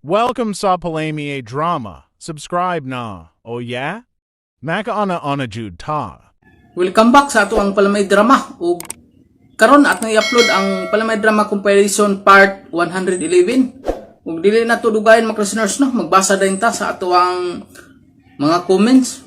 Welcome sa Palami Drama. Subscribe na. Oh yeah? Maka ana jud ta. Welcome back sa ato ang Palamay Drama. O karon at i-upload ang Palamay Drama Comparison Part 111. Ug dili na to dugayon mga listeners no, magbasa din ta sa ato ang mga comments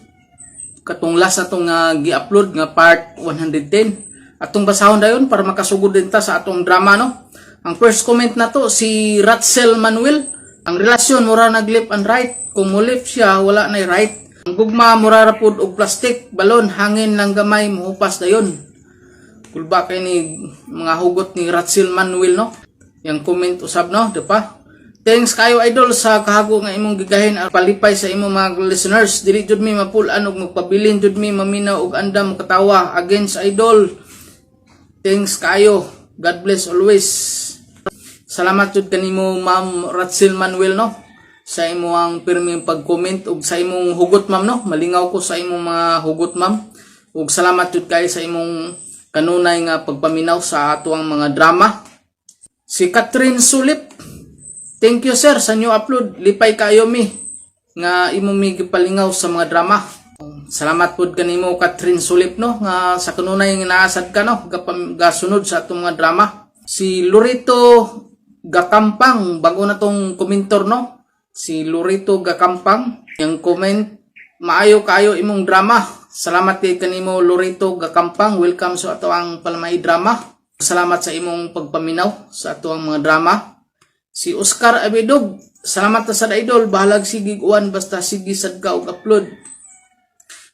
katong last atong gi-upload nga Part 110. Atong basahon dayon para makasugod din ta sa atong drama no. Ang first comment na to si Ratzel Manuel. Ang relasyon mura nag left and right. Kung mo left siya wala na right. Ang gugma mura rapod og plastic, balon, hangin lang gamay muhupas dayon. Kulba kay ni mga hugot ni Ratzel Manuel no. Yang comment usab no, di pa? Thanks kayo idol sa kahago nga imong gigahin at palipay sa imong mga listeners. Dili jud mi mapulan og magpabilin jud mi maminaw og andam katawa against idol. Thanks kayo. God bless always. Salamat jud kanimo Ma'am Ratzel Manuel no sa imong pirming pag-comment ug sa imong hugot ma'am no. Malingaw ko sa imong mga hugot ma'am. Ug salamat jud kay sa imong kanunay nga pagpaminaw sa atuang mga drama. Si Catherine Sulip. Thank you sir sa new upload. Lipay kayo mi nga imo mi gipalingaw sa mga drama. Salamat pud kanimo Catherine Sulip no nga sa kanunay nga naasad ka no gasunod sa atong mga drama. Si Lorito Gakampang, bago na tong komentor no. Si Lorito Gakampang, yung comment, maayo kayo imong drama. Salamat kay kanimo Lorito Gakampang. Welcome sa ato ang Palamay Drama. Salamat sa imong pagpaminaw sa ato ang mga drama. Si Oscar Abedog, salamat ta sa idol, bahalag sige uwan basta sige sad ka og upload.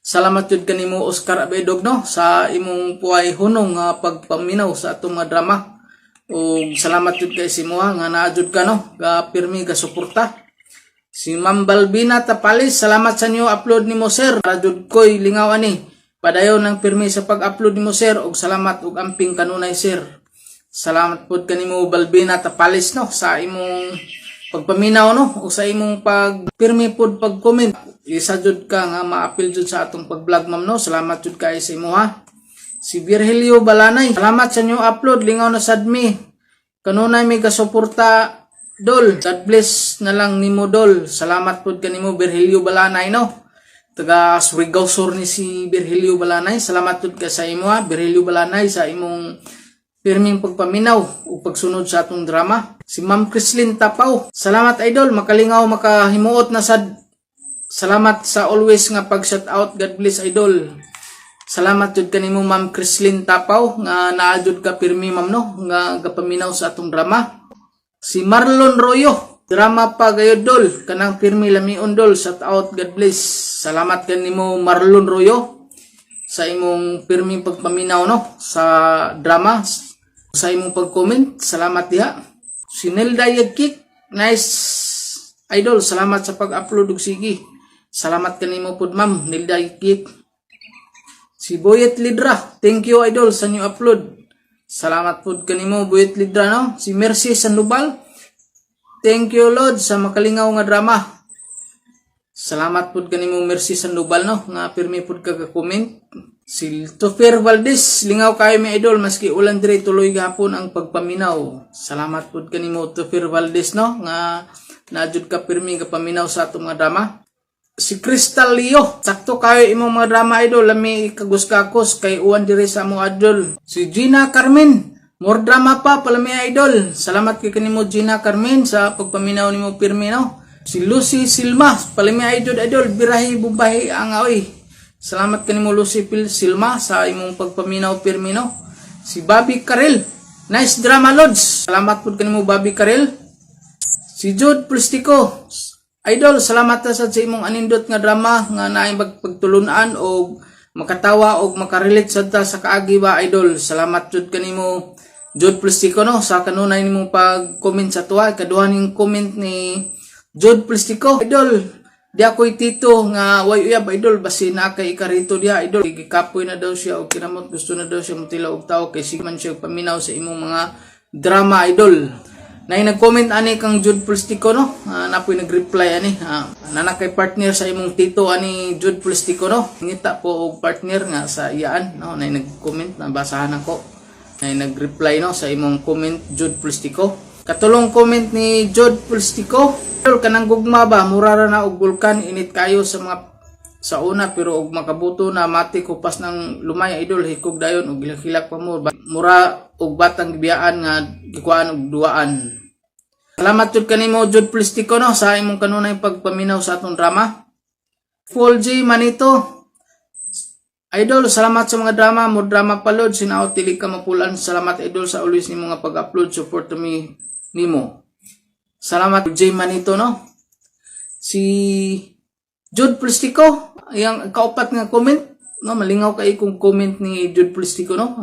Salamat jud kanimo Oscar Abedog no sa imong puay hunong nga pagpaminaw sa ato mga drama. O salamat jud kay si Moha nga naadjud ka no, ga pirmi ga suporta. Si Ma'am Balbina Tapalis, salamat sa new upload nimo sir. Para jud koy lingaw ani. Padayon ng pirmi sa pag-upload nimo sir ug salamat ug amping kanunay sir. Salamat pud kanimo Balbina Tapalis no sa imong pagpaminaw no ug sa imong pag-pirmi pud pag-comment. Isa jud ka nga ma-appeal jud sa atong pag-vlog ma'am no. Salamat jud kay si Moha. Si Virgilio Balanay, salamat sa new upload, lingaw na sad mi. Kanunay mi kasuporta dol. God bless na lang nimo dol. Salamat pud kanimo Virgilio Balanay no. Taga Surigao Sur ni si Virgilio Balanay. Salamat pud ka sa imo Virgilio Balanay sa imong pirming pagpaminaw ug pagsunod sa atong drama. Si Ma'am Crislin Tapaw, salamat idol, makalingaw makahimuot na sad. Salamat sa always nga pag-shout out. God bless idol. Salamat jud kanimo Ma'am Crislin Tapaw nga naadjud ka pirmi ma'am no nga gapaminaw sa atong drama. Si Marlon Royo, drama pa gayud dol kanang pirmi lamion dol, shout out. God bless. Salamat kanimo Marlon Royo sa imong pirmi pagpaminaw no sa drama, sa imong pag-comment. Salamat diha. Si Nelda Yagkik, nice idol, salamat sa pag-upload ug sige. Salamat kanimo pud ma'am Nelda Yagkik. Si Boyet Lidra, thank you idol sa new upload. Salamat pud kanimo Boyet Lidra no. Si Mercy Sandoval, thank you Lord sa makalingaw nga drama. Salamat pud kanimo Mercy Sandoval no nga pirmi pud ka comment. Si Tofer Valdez, lingaw kayo mi idol maski ulan dire tuloy gapon ang pagpaminaw. Salamat pud kanimo Tofer Valdez no nga naadjud ka pirmi ka paminaw sa atong mga drama. Si Crystal Leo, sakto kayo imong mga drama idol, lami kagus-kakos kay uwan dire sa among idol. Si Gina Carmen, more drama pa palami idol. Salamat kay kanimo Gina Carmen sa pagpaminaw nimo pirmi no. Si Lucy Silma, palami idol, birahi bubahi ang aoy. Salamat kanimo Lucy Silma sa imong pagpaminaw pirmi no. Si Bobby Karel, nice drama lods. Salamat pud kanimo Bobby Karel. Si Jude Plistico, idol, salamat sa imong anindot nga drama nga naay pagtulunan og makatawa og makarelate sad ta sa kaagi ba idol. Salamat jud kanimo Jude Plistico no sa kanunay nimong pag-comment sa tuwa. Kaduha ning comment ni Jude Plistico, idol, di ako'y tito nga way uyab idol basi na kay ikarito diha idol. Gikapoy na daw siya og kinamot gusto na daw siya mutilaw og tawo kay sige man siya paminaw sa imong mga drama idol. Nay nag-comment ani kang Jude Plistico no. Napoy nag-reply ani. Nanakay partner sa imong tito ani Jude Plistico no. Ngita po og partner nga sa iyaan no. Nay nag-comment, nabasahan ako. Nay nag-reply no sa imong comment Jude Plistico. Katulong comment ni Jod Pulstico. Idol, kanang gugma ba, mura ra na og bulkan, init kayo sa una, pero og makabuto na mati kupas ng lumay, idol, hikog dayon og hilak-hilak pa mo. Mura og batang gibiyaan nga gikuan og duaan. Salamat jud kanimo Jod Pulstico no sa imong kanunay pagpaminaw sa atong drama. Full J Manito. Idol, salamat sa mga drama, mo drama palod, sinaot tili ka mapulan. Salamat idol sa always nimo nga pag-upload, support to me nimo. Salamat J Manito no. Si Jod Pulstico, yang kaupat nga comment, no, malingaw kay kung comment ni Jod Pulstico no.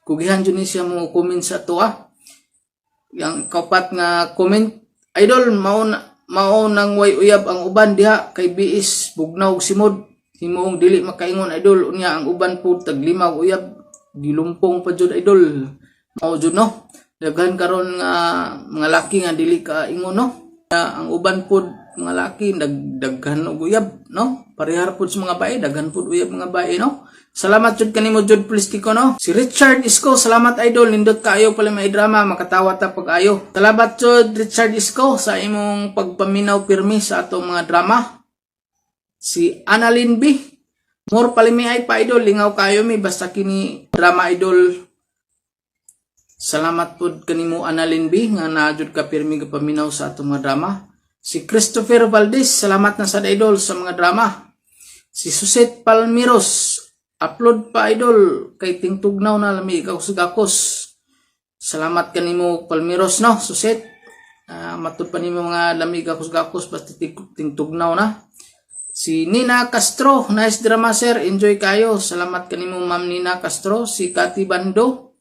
Kugihan jud ni siya mo comment sa tuwa. Yang kaupat nga comment, idol, mao nang way uyab ang uban diha kay biis bugnaw og simod. Himuong dili makaingon idol, unya ang uban po taglimaw uyab gilumpong pa jud idol. Mao jud no. Daghan karon nga mga laki nga dili ka ingon no. Ang uban po mga laki daghan og uyab no. Parehar pud sa mga bae, daghan pud uyab mga bae no. Salamat jud kanimo Jod Pulstico no. Si Richard Isco, salamat idol, nindot kaayo pala may drama, makatawa ta pag-ayo. Salamat jud Richard Isco sa imong pagpaminaw pirmi sa atong mga drama. Si Annalyn B, more palimihay pa idol, lingaw kayo mi basta kini drama idol. Salamat pud kanimo Annalyn B nga naajud ka pirmi ka paminaw sa atong mga drama. Si Christopher Valdez, salamat na sa idol sa mga drama. Si Suset Palmiros, upload pa idol kay tingtugnaw na lami ikaw sugakos. Salamat kanimo Palmiros no, Suset. Matud pa nimo mga lami ikaw sugakos basta tingtugnaw na. Si Nina Castro, nice drama sir, enjoy kayo. Salamat kanimo Ma'am Nina Castro. Si Kati Bando,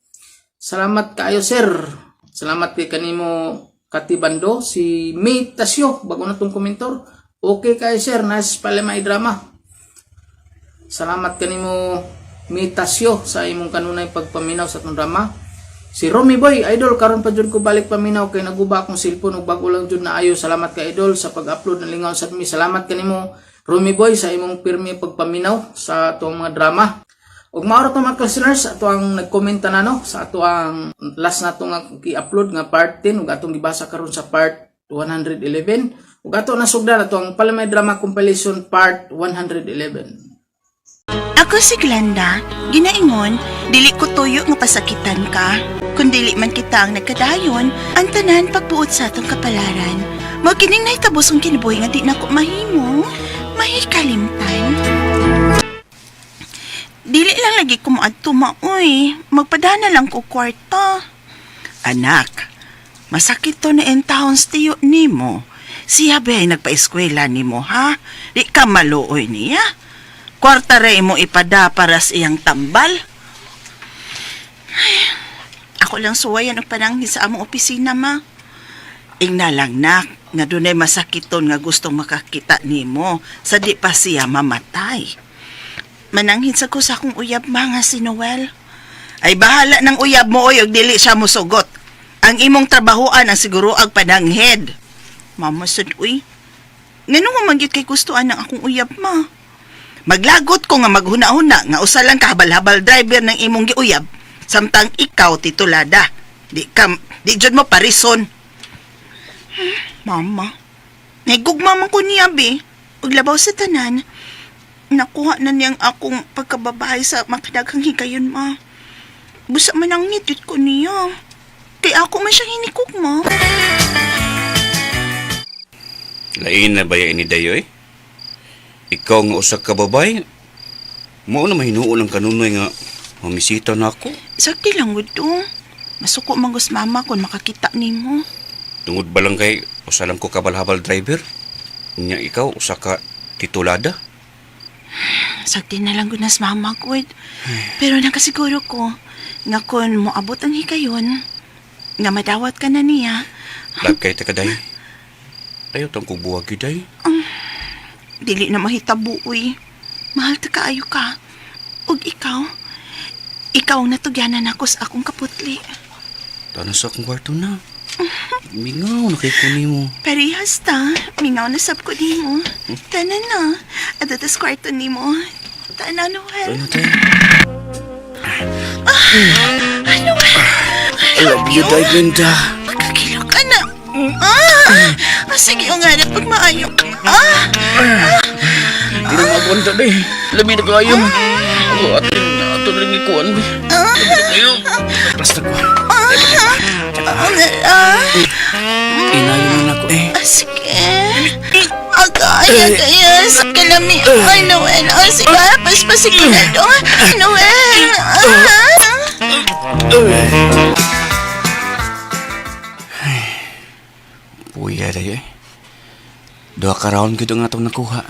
salamat kayo sir. Salamat kay kanimo Kati Bando. Si May Tasyo, bago na tong komentor, okay kayo sir, nice pala may drama. Salamat kanimo May Tasyo sa imong kanunay pagpaminaw sa atong drama. Si Romy Boy, idol, karon pa jud ko balik paminaw kay naguba akong cellphone ug bago lang jud na ayo. Salamat kay idol sa pag-upload ng lingaw sa mi. Salamat kanimo Romy Boy sa imong pirmi pagpaminaw sa atong mga drama. Ug mao ra to mga listeners, ato ang nagkomenta na no sa ato ang last nato nga i-upload nga part 10 ug atong gibasa karon sa part 111 ug ato nasugdan ato ang Palamay Drama Compilation part 111. Ako si Glenda, ginaingon, dili ko tuyo nga pasakitan ka. Kung dili man kita ang nagkadayon, ang tanan pagbuot sa atong kapalaran. Mo kining nahitabos ang kinabuhi nga di na ko mahimo, mahikalimtan. Dili lang lagi ko maadto maoy, magpadana lang ko kwarta. Anak, masakit to na entahons tiyo nimo. Siya ba ay nagpa-eskwela nimo ha? Di ka maluoy niya. Kwarta rin mo ipada para sa iyang tambal. Ay, ako lang suwayan ang pananghin sa among opisina, ma. Ingna lang nak, nga dunay masakiton nga gustong makakita nimo sa di pa siya mamatay. Mananghin sa ko sa akong uyab, ma, nga si Noel. Ay bahala ng uyab mo oy, og dili siya musugot. Ang imong trabahoan ang siguro ang pananghed. Mamasad, uy. Ngano nga magyud kay gustuan ng akong uyab, ma? Maglagot ko nga maghuna-huna nga usa lang ka habal-habal driver ng imong giuyab samtang ikaw titulada. Di jud mo parison. Mama, nagugma man ko niya be. Ug labaw sa tanan, nakuha na niyang akong pagkababahay sa makadaghang higayon, ma. Busa man ang ngitid ko niya. Kay ako man siyang hinikugma. Lain na ba yan ni Dayoy? Ikaw nga usa ka babay, mao na mahinuon ang kanunoy nga mamisita na ako. Sakti lang gud to. Masuko man gus mama kung makakita nimo. Tungod ba lang kay usa lang ko kabal-habal driver? Nya ikaw usa ka titulada? Sakti na lang gud nas mama gud. Pero nakasiguro ko nga kung moabot ang higayon, nga madawat ka na niya. Lagkay ta ka, day. Ayaw tang kubuwag yun, day. Dili na mahitabo, uy. Mahal ta kaayo ka. Ug ikaw ang natugyanan ako sa akong kaputli. Tana sa akong kwarto na. Mingaw na kay kuni mo. Parehas ta. Mingaw na sab ko nimo. Tanan na. At atas kwarto nimo. Tana, Noel. Ano tayo? Noel. I love you, day, Glenda. Magkakilo Sige nga na pag maayo. Hindi na makakunta, day. Labi na kayo. Ako, ato rin ikuan, bay. Labi na kayo. Basta ko. Inayon na ako, eh. Sige. Agay, sa kalami. Ay, Noel. Sige, paspasikin na doon. Noel. Puya dayo eh. Dua ka round gito nga itong nakuha.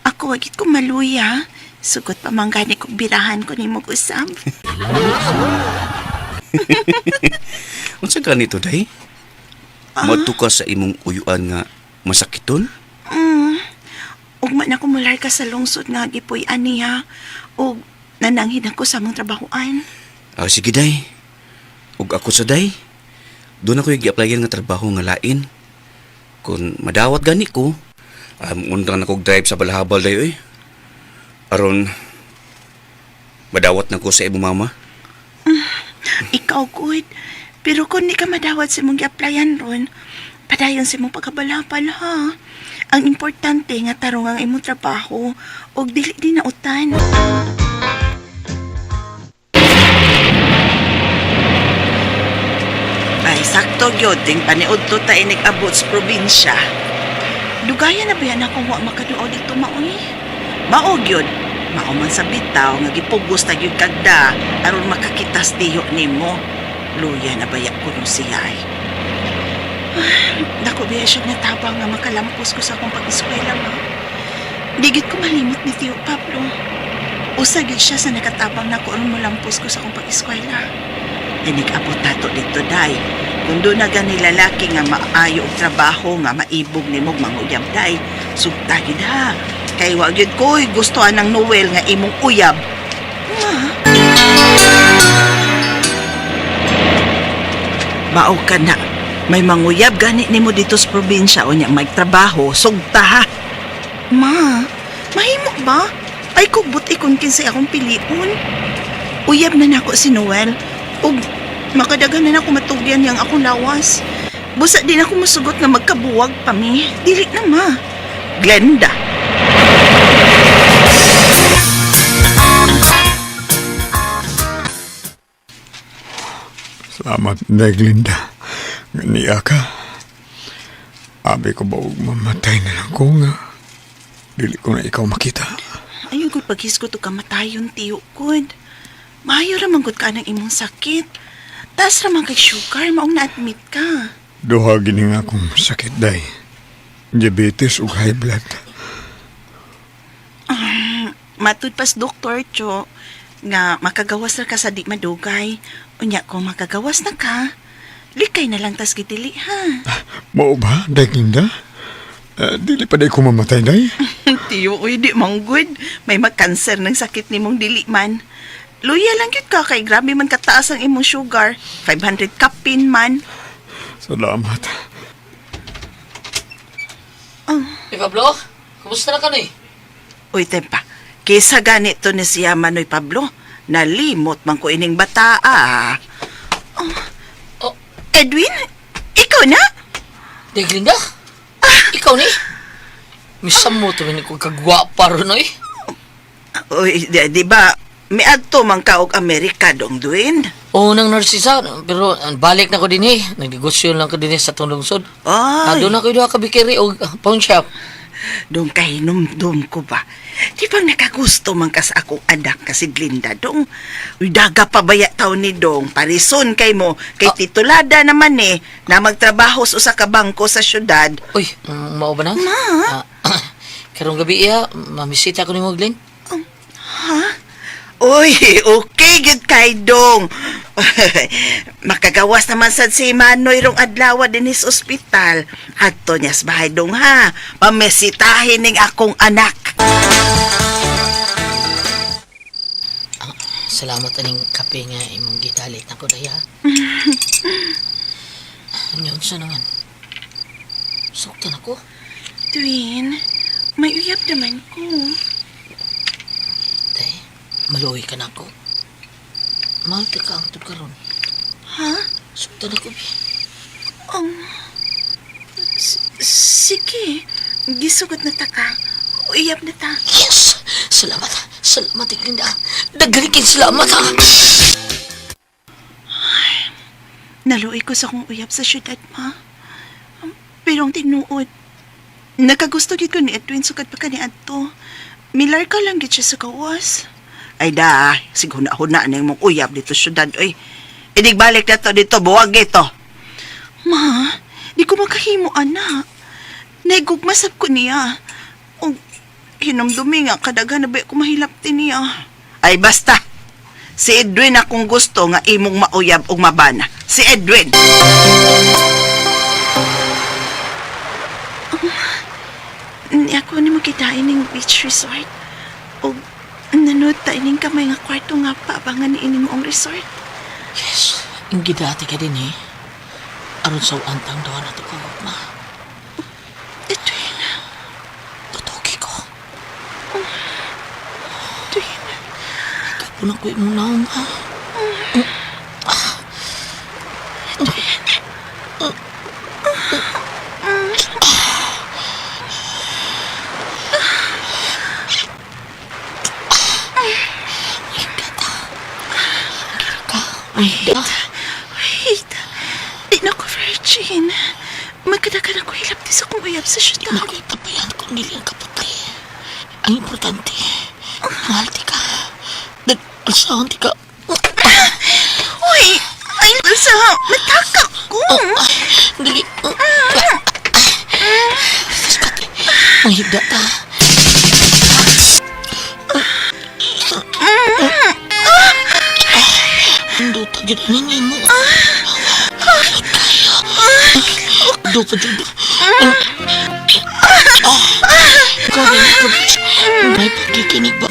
Ako, wagit ko maluya. Sugot pa manggani kong birahan ko ni Mugusam. Unsa ganito, day? Matuka sa imong uyuan nga masakiton? Ugma na ko mular ka sa lungsod nga gipoy aniya. Ug nananghin ako sa mong trabahoan. Sige, day. Ug ako sa day. Doon ako i-applyan nga trabaho nga lain. Kung madawat gani ko, undang na kong drive sa Balahabal dayo eh. Aron, madawat na ko sa imong mama. Ikaw, good. Pero kung di ka madawat sa mong i-applyan ron, padayon sa mong pagkabalapal, ha? Ang importante nga tarong ang imong trabaho o dili din na utan. Ay, sakto gyud ting paniudto ta inig abot sa probinsya. Dugayan na ba yan ako wa makaduaw dito maoy? Mao gyud. Mao man sa bitaw nga gipugos ta gyud kagda aron makakitas diyo nimo. Luya na bayak ko nung siya ay. Dako ba siya natabang nga makalampos ko sa akong pag-eskwela mo. Digit ko malimot ni Tio Pablo. Usagid siya sa nakatabang na ko aron molampos ko sa akong pag-eskwela. Dinig-abot nato dito, day. Kung doon na gani lalaki nga maayo og trabaho nga maibog ni mong manguyab, day. Sugta gid ha. Kay wag yun ko'y gustuhan ng Noel nga imong uyab. Ma? Mao ka na. May manguyab gani nimo dito sa probinsya o niyang magtrabaho. Sugta ha. Ma, mahimok ba? Ay kugbot ikon kinsay akong piliun. Uyab na nako si Noel. Ug makadagan na ako matugyan yang akong lawas. Busa din ako masugot nga magkabuwag pa mi. Dili na ma. Glenda. Salamat, Day Glenda. Ganiya ka. Abi ko ba mamatay na lang ko nga. Dili ko na ikaw makita. Ayun ko paghis ko to kamatayon tiyo kod. Mayo ramang gud ka ng imong sakit. Tas ramang kay sugar, maong na-admit ka. Duha gini nga akong sakit, Day. Diabetes ug high blood. Matud pas doktor, Cho, nga makagawas na ka sa di madugay. Unya kung makagawas na ka, likay na lang tas gitili, ha? Mao ba, Day Glenda? Dili pa day ko mamatay, Day? Tiyo, uy, di manggod. May mag-cancer ng sakit ni mong dili man. Luya lang yun ka, kay grabe man kataas ang imong sugar. 500 kapin man. Salamat. Pablo, kumusta na ka ni? Uy, Tempa, kisa ganito ni siya Manoy Pablo. Nalimot man ko ining bata, ah. Oh. Edwin, ikaw na? Day Glenda? Ikaw ni? Misam mo to ni kung kagwapa ron, oy. Uy, di ba, may adto man ka og Amerika dong, Dwayne? Oo, nang narsisa, pero balik na ko din eh. Nagnegosyo lang ko din sa tunglungsod. Ay, Doon ako doon kabikiri o pawn shop. dong kahinom-dom ko ba? Di bang nakagusto man ka sa akong anak kasi Glinda, dong? Uy, daga pa baya taon ni dong. Parison kay mo, kay titulada naman eh, na magtrabaho sa usa ka bangko sa syudad. Uy, mao ba na? Ma? Karong gabi iya, mamisita ko ni mo, Glenn. Uy, okay, good kay dong. Makagawas naman sad si Manoy rong adlaw din sa ospital. Adto niya sa bahay dong ha. Pamesitahin ning akong anak. Salamat aning kape nga imong gitalit na ko daya. Ano sa naman? Suktan ako. Twin, may uyab naman ko. Tay, maluwi ka na ako. Mahal ka ang karon. Ha? Suktan ako, Bi. Sige, gisugot na ta ka. Uyab na ta. Yes! Salamat. Salamat, Linda. Dagalikin salamat, ha? Naluoy ko sa kong uyab sa syudad, ma. Pero ang tinuod, nakagusto gid ko ni Edwin sugad pa kani adto. Milar ka lang gid siya sa kawas. Ay da, siguro na na mong uyab dito sa syudad, oy. Idig balik na to dito, buwag ito. Ma, di ko makahimo, anak. Naigugmasap ko niya. O, hinamdumi nga, kadaga na ba ko mahilapti niya. Ay basta, si Edwin akong gusto nga imong mauyab og mabana. Si Edwin. Ni ako ni magitain ng beach resort. O nanood tayo ning kamay nga kwarto nga paabangan ni ining moong resort. Yes. Ang gidati ka din, eh. Aron sa antang doon na ito ma. Edwin. Tutugi ko. Edwin. Kapunan ko yung naong, ha? Wait. Di na ko virgin. Magkadagan ako hilapti sa kong uyab sa syudad. Makita pa yan kung dili ang kapatay. Ang importante, mahal ti ka. Alsahan ti ka. Uy! Ay, sa matakak ko! Dali. Saskati, mahigda ta. Ando ta ginanin mo. Do pa dyan. Kaya ka may pagkikinig ba?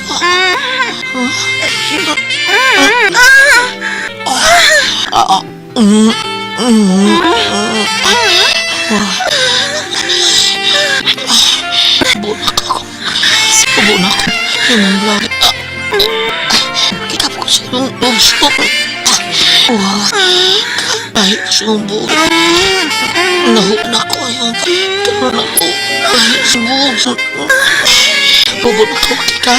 Bunak ako. Bunak ako. Yung langit. Kita ko sa iyong gusto. Kahit sumbog. Nahuna ko yung pagkaroon ako. Kahit sumbog. Bubunak ako kita.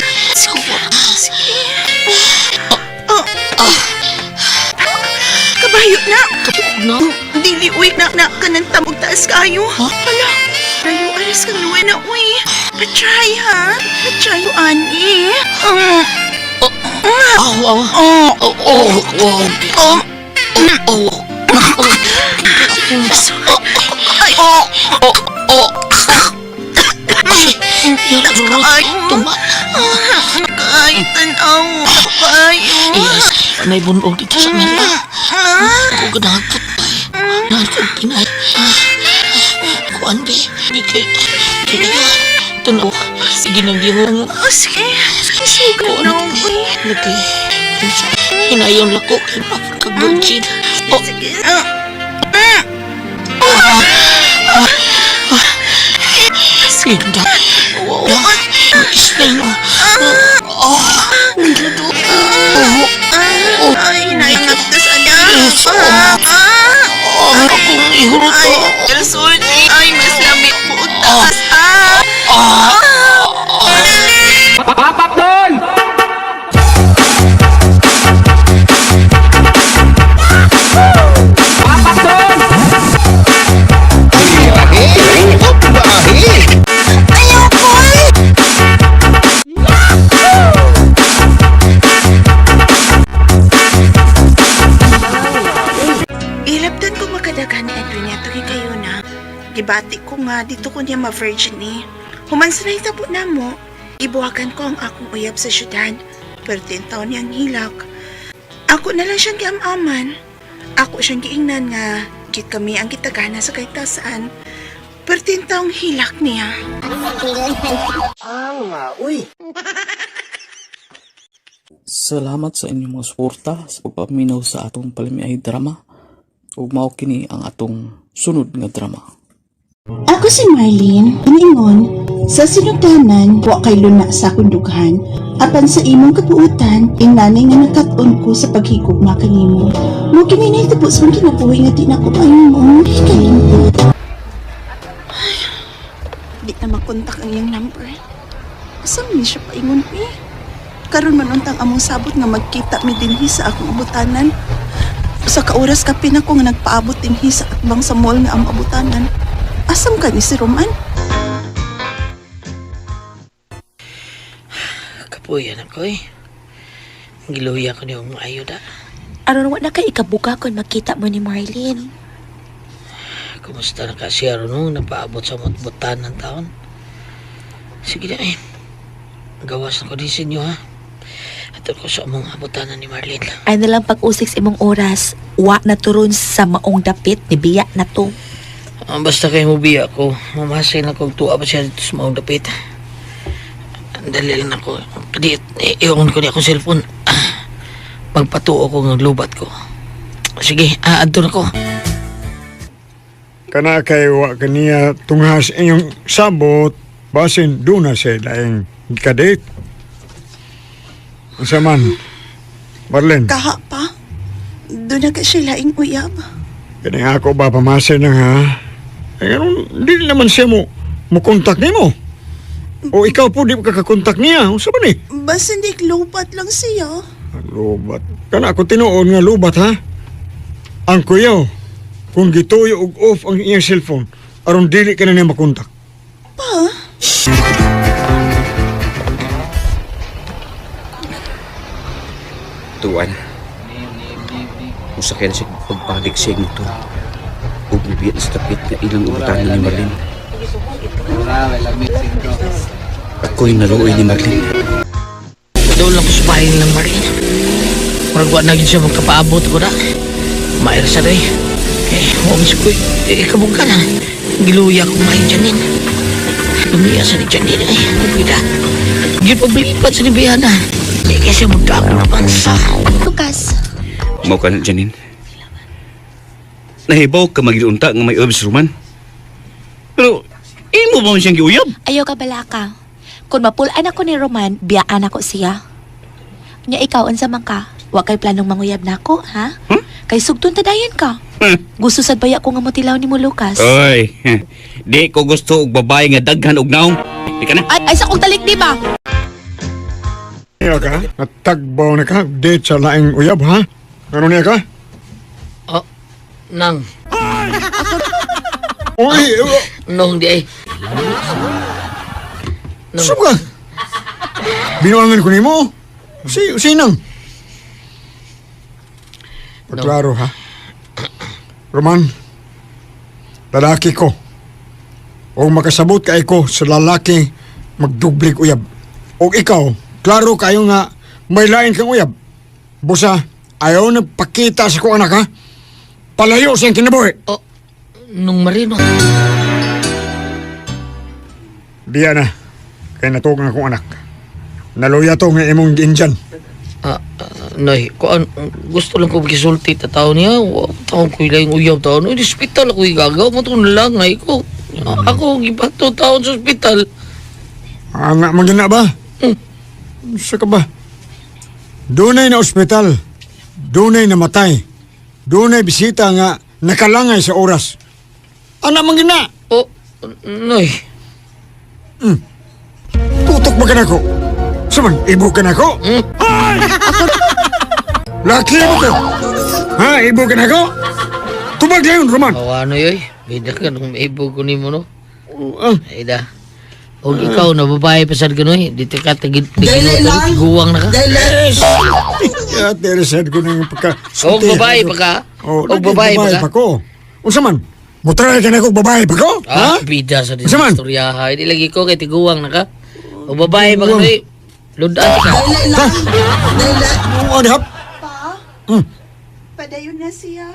Kabayo na! Kapag na. Dili uy na kanang tamog taas kayo. Ha? Hala, layo aras kang luwe na uy. Patry ha? Patry o ani. Kahit tanaw, kabayo. Yes, panay bunog dito sa mela. Ako ganahan ko tay. Ganahan ko pinay. Kuan be, bigay. Kaya, tanaw. Sige nang gingon. Sige, sugat na uy. Lagi. Hinayon lang ko kay napaka-virgin. Sige. Sinda. Wow. Isling. Ay, naingat ka sana. Akong ihurot ko. Ay, sorry. Ay, mas lamig po utas. Ilabdan ko makadagan ni Edwin yato kayo na. Gibati ko nga dito ko niya ma-virgin ni. Human sa nahitabo na mo, ibuwagan ko ang akong uyab sa syudad. Pero 10 taon niyang hilak. Ako na lang siyang giamaman. Ako siyang giingnan nga kit kami ang kitagana sa kaigtasaan. Pero 10 taong hilak niya. Salamat sa inyong mga suporta sa pagpaminaw sa atong palamiay drama. Ug mao kini ang atong sunod nga drama. Ako si Marlene, iningon, sa sinugdanan, wa kay luna sa akong dughan, apan sa imong kabuutan, inanay nga nakat-on ko sa paghigugma kanimo. Mo kininay tapos man kinabuhi nga di na ko kayo mo. Kalimot. Di na makontak ang iyang number. Asam ni siya paingon eh. Karon man untang among sabot nga magkita mi dinhi sa akong abutanan. Sa kauras kapin ako nga nagpaabot dinhi sa atbang sa mall nga among abutanan. Asam ka ni si Roman? Kapuyan ako eh. Giluya ko niyo mga ayuda. Aron wala ka ikabuka kung makita mo ni Marlene. Kumusta na ka siya ron napaabot sa mutbutan ng taon? Sige na eh. Gawas na ko din sa inyo ha. At ko sa among abutanan ni Marlene. Ay nalang pag-usik sa imong oras, wa na turon sa maong dapit, ni biya na to. Basta kayo mo biya ko, mamasay na kong tuwa pa siya dito sa maong dapit. Dali lang ako. Di, iwan ko niya akong cellphone. Magpatuo ko ng lubat ko. Sige, adto na ko. Kana kay wa kaniya tunghas inyong sabot, basin doon na siya laing kadate. Unsa man, Marlene, Kaha pa. Doon na ka siya laing uyab. kani ako ba pamasin na ha? Ay, hindi naman siya mo kontak ni mo. O ikaw po di mo kakakontak niya. Unsa ba ni? Basta hindi lupat lang siya. Lubat. Kana ako tinuon nga lubat ha? Ang kuyaw, kung gituyo og off ang iyang cellphone, aron dili ka na niya makontak. Pa? Tuan. Musakyan siya pagpalig siya mo to. Huwag nabiyat sa tapit nga ilang ubutan ni Marlene. Ako'y naluoy ni Marlene. Doon lang ko sa bahay nilang Marlene. Maragwa na yun siya magkapaabot ko na. Maayra sa day. Huwag siya ko. Kabog ka na. Giluya ko mahin Janine. Lumiya sa ni Janine. Pabida. Yun pablipat sa ni Biana. Kasi magkakong na pansa. Lukas, Mau ka na, Janine. Nahibaw ka mag-iunta nga may obs Roman. Pero, imo ba man siyang giuyab? ayaw ka balaka. Kung mapulaan ako ni Roman, biyaan ako siya. Nya ikaw, unsa man ka? Wa kay planong manguyab nako, ha? Huh? Kay sugton tadayon ka. Gusto sad baya ko nga motilaw ni mo, Lucas. Oy, di ko gusto og babae nga daghan og naong. Di ka na. Ay sa kong talik, di ba? Niya ka? Natagbaw na ka? Date sa laing uyab ha? Ano niya ka? Oh, nang. Uy! Nung di ay. Saan ka? Binuangan ko ni mo? Sinang? Pagklaro ha? Roman, lalaki ko. O makasabot ka ko sa lalaki magdublig uyab. O ikaw, klaro kayo nga may lain kang uyab. Busa, ayaw nagpakita sa ko anak ha? Palayo siyang kinabuhi. Oh, nung Marino. Diyan na, kay natugang akong anak. Naluya to nga imong giinjan. Nay, kuan gusto lang ko gisulti ta tao niya. Taon ko ilang uyaw taon. Di hospital ako igagaw mo tong nalangay ko. Ako gibato taon sa hospital. Nga magina ba? Sa ka ba? Dunay na ospital. Dunay na matay. Dunay bisita nga nakalangay sa oras. Anak magina! Oh, Nay. Tutok ba ka na ko? Saman, ibo ka na ko? Ay! Laki mo ko! Ha, ibo ka na ko? Tubag lang yun, Roman. Ano yoy? Bida ka nung maibog ko ni mo no. Ah, Ay da. O ikaw na babae pa sad ganoy. Dito ka tiguwang na ka. ya, teresad ko na yung pagka... O babae pa ka. O, O babae pa ka. ko. O saman, mutray ka na ko babae pa ko? Ah, Ha? bida sa din Saman? istorya ha. Hindi lagi ko kay tiguwang na ka. O babae pa ka noy. Ludan ka. Ha? O, dihap. Padayon na siya.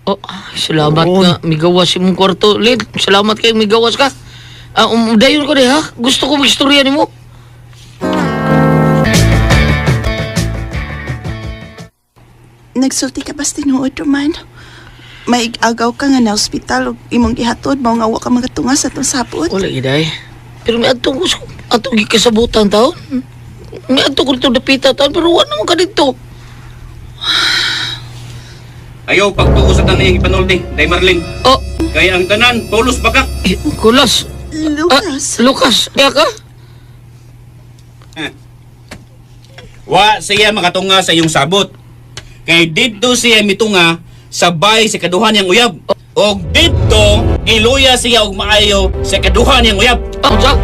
Oh, salamat Oo. nga. Migawas yung kwarto. Lid, salamat kayo migawas ka. Dayon ko de ha. Gusto ko mag-istorya ni mo. Nagsulti ka basta tinuod, Roman. May agaw ka nga na ospital o imong gihatod, mao nga wa ka magatungas sa itong sapot. Wala giday. Pero may atong gusto. Atong gikasabutan taon. May atong ko dito dapita taon. Pero wala naman ka dito. Ayaw pagtuo sa tanan yung ipanulti, Day Marlene. Oh, Kaya ang tanan, tulos bakak. Kulas. Lucas. Lucas, kaya ka? Wa siya makatunga sa iyong sabot. Kay didto siya mitunga sabay sa kaduhan niyang uyab. Og didto iluya siya og maayo sa kaduhan niyang uyab. Oh, sa?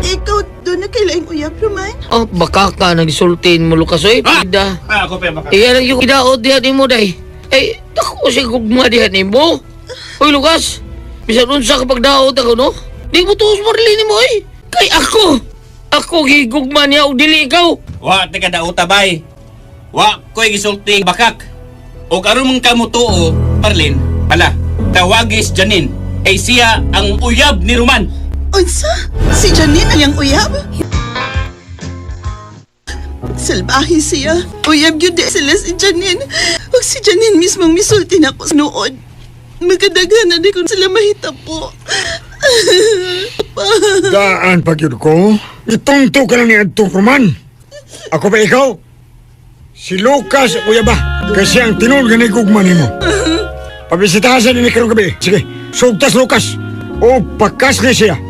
Ikaw doon na kailaing uyab, Roman. Oh, baka ka nagisultin mo, Lucas, oy. Ha? Pida. Ako pa bakak. Iyan ang yung idaot dihan ni mo, day. Eh, ako siya gugma dihan ni mo. Oy, Lucas, bisan unsa kapag daot ako, no? Di mo tuos Marlene mo, eh. Kay ako gigugma niya o dili ikaw. Wa teka dauta bay. Wa ko'y gisulti bakak. O karon mong kamo tuo, Marlene. Hala, tawagis Janine. Ay siya ang uyab ni Roman. Unsa? Si Janine ang iyang uyab? Salbahe siya. Uyab yun di sila si Janine. Huwag si Janine mismong misulti na ako sa nood. Magkadaghan na di kung sila mahitapo. Daan pag yun ko. Itungto ka lang ni Adtong Roman. Ako ba ikaw? Si Lucas, kuya ba? Kasi ang tinul ka na igugma mo. Pabisitahan ni karong gabi. Sige, sugtas Lucas. O pagkas na siya.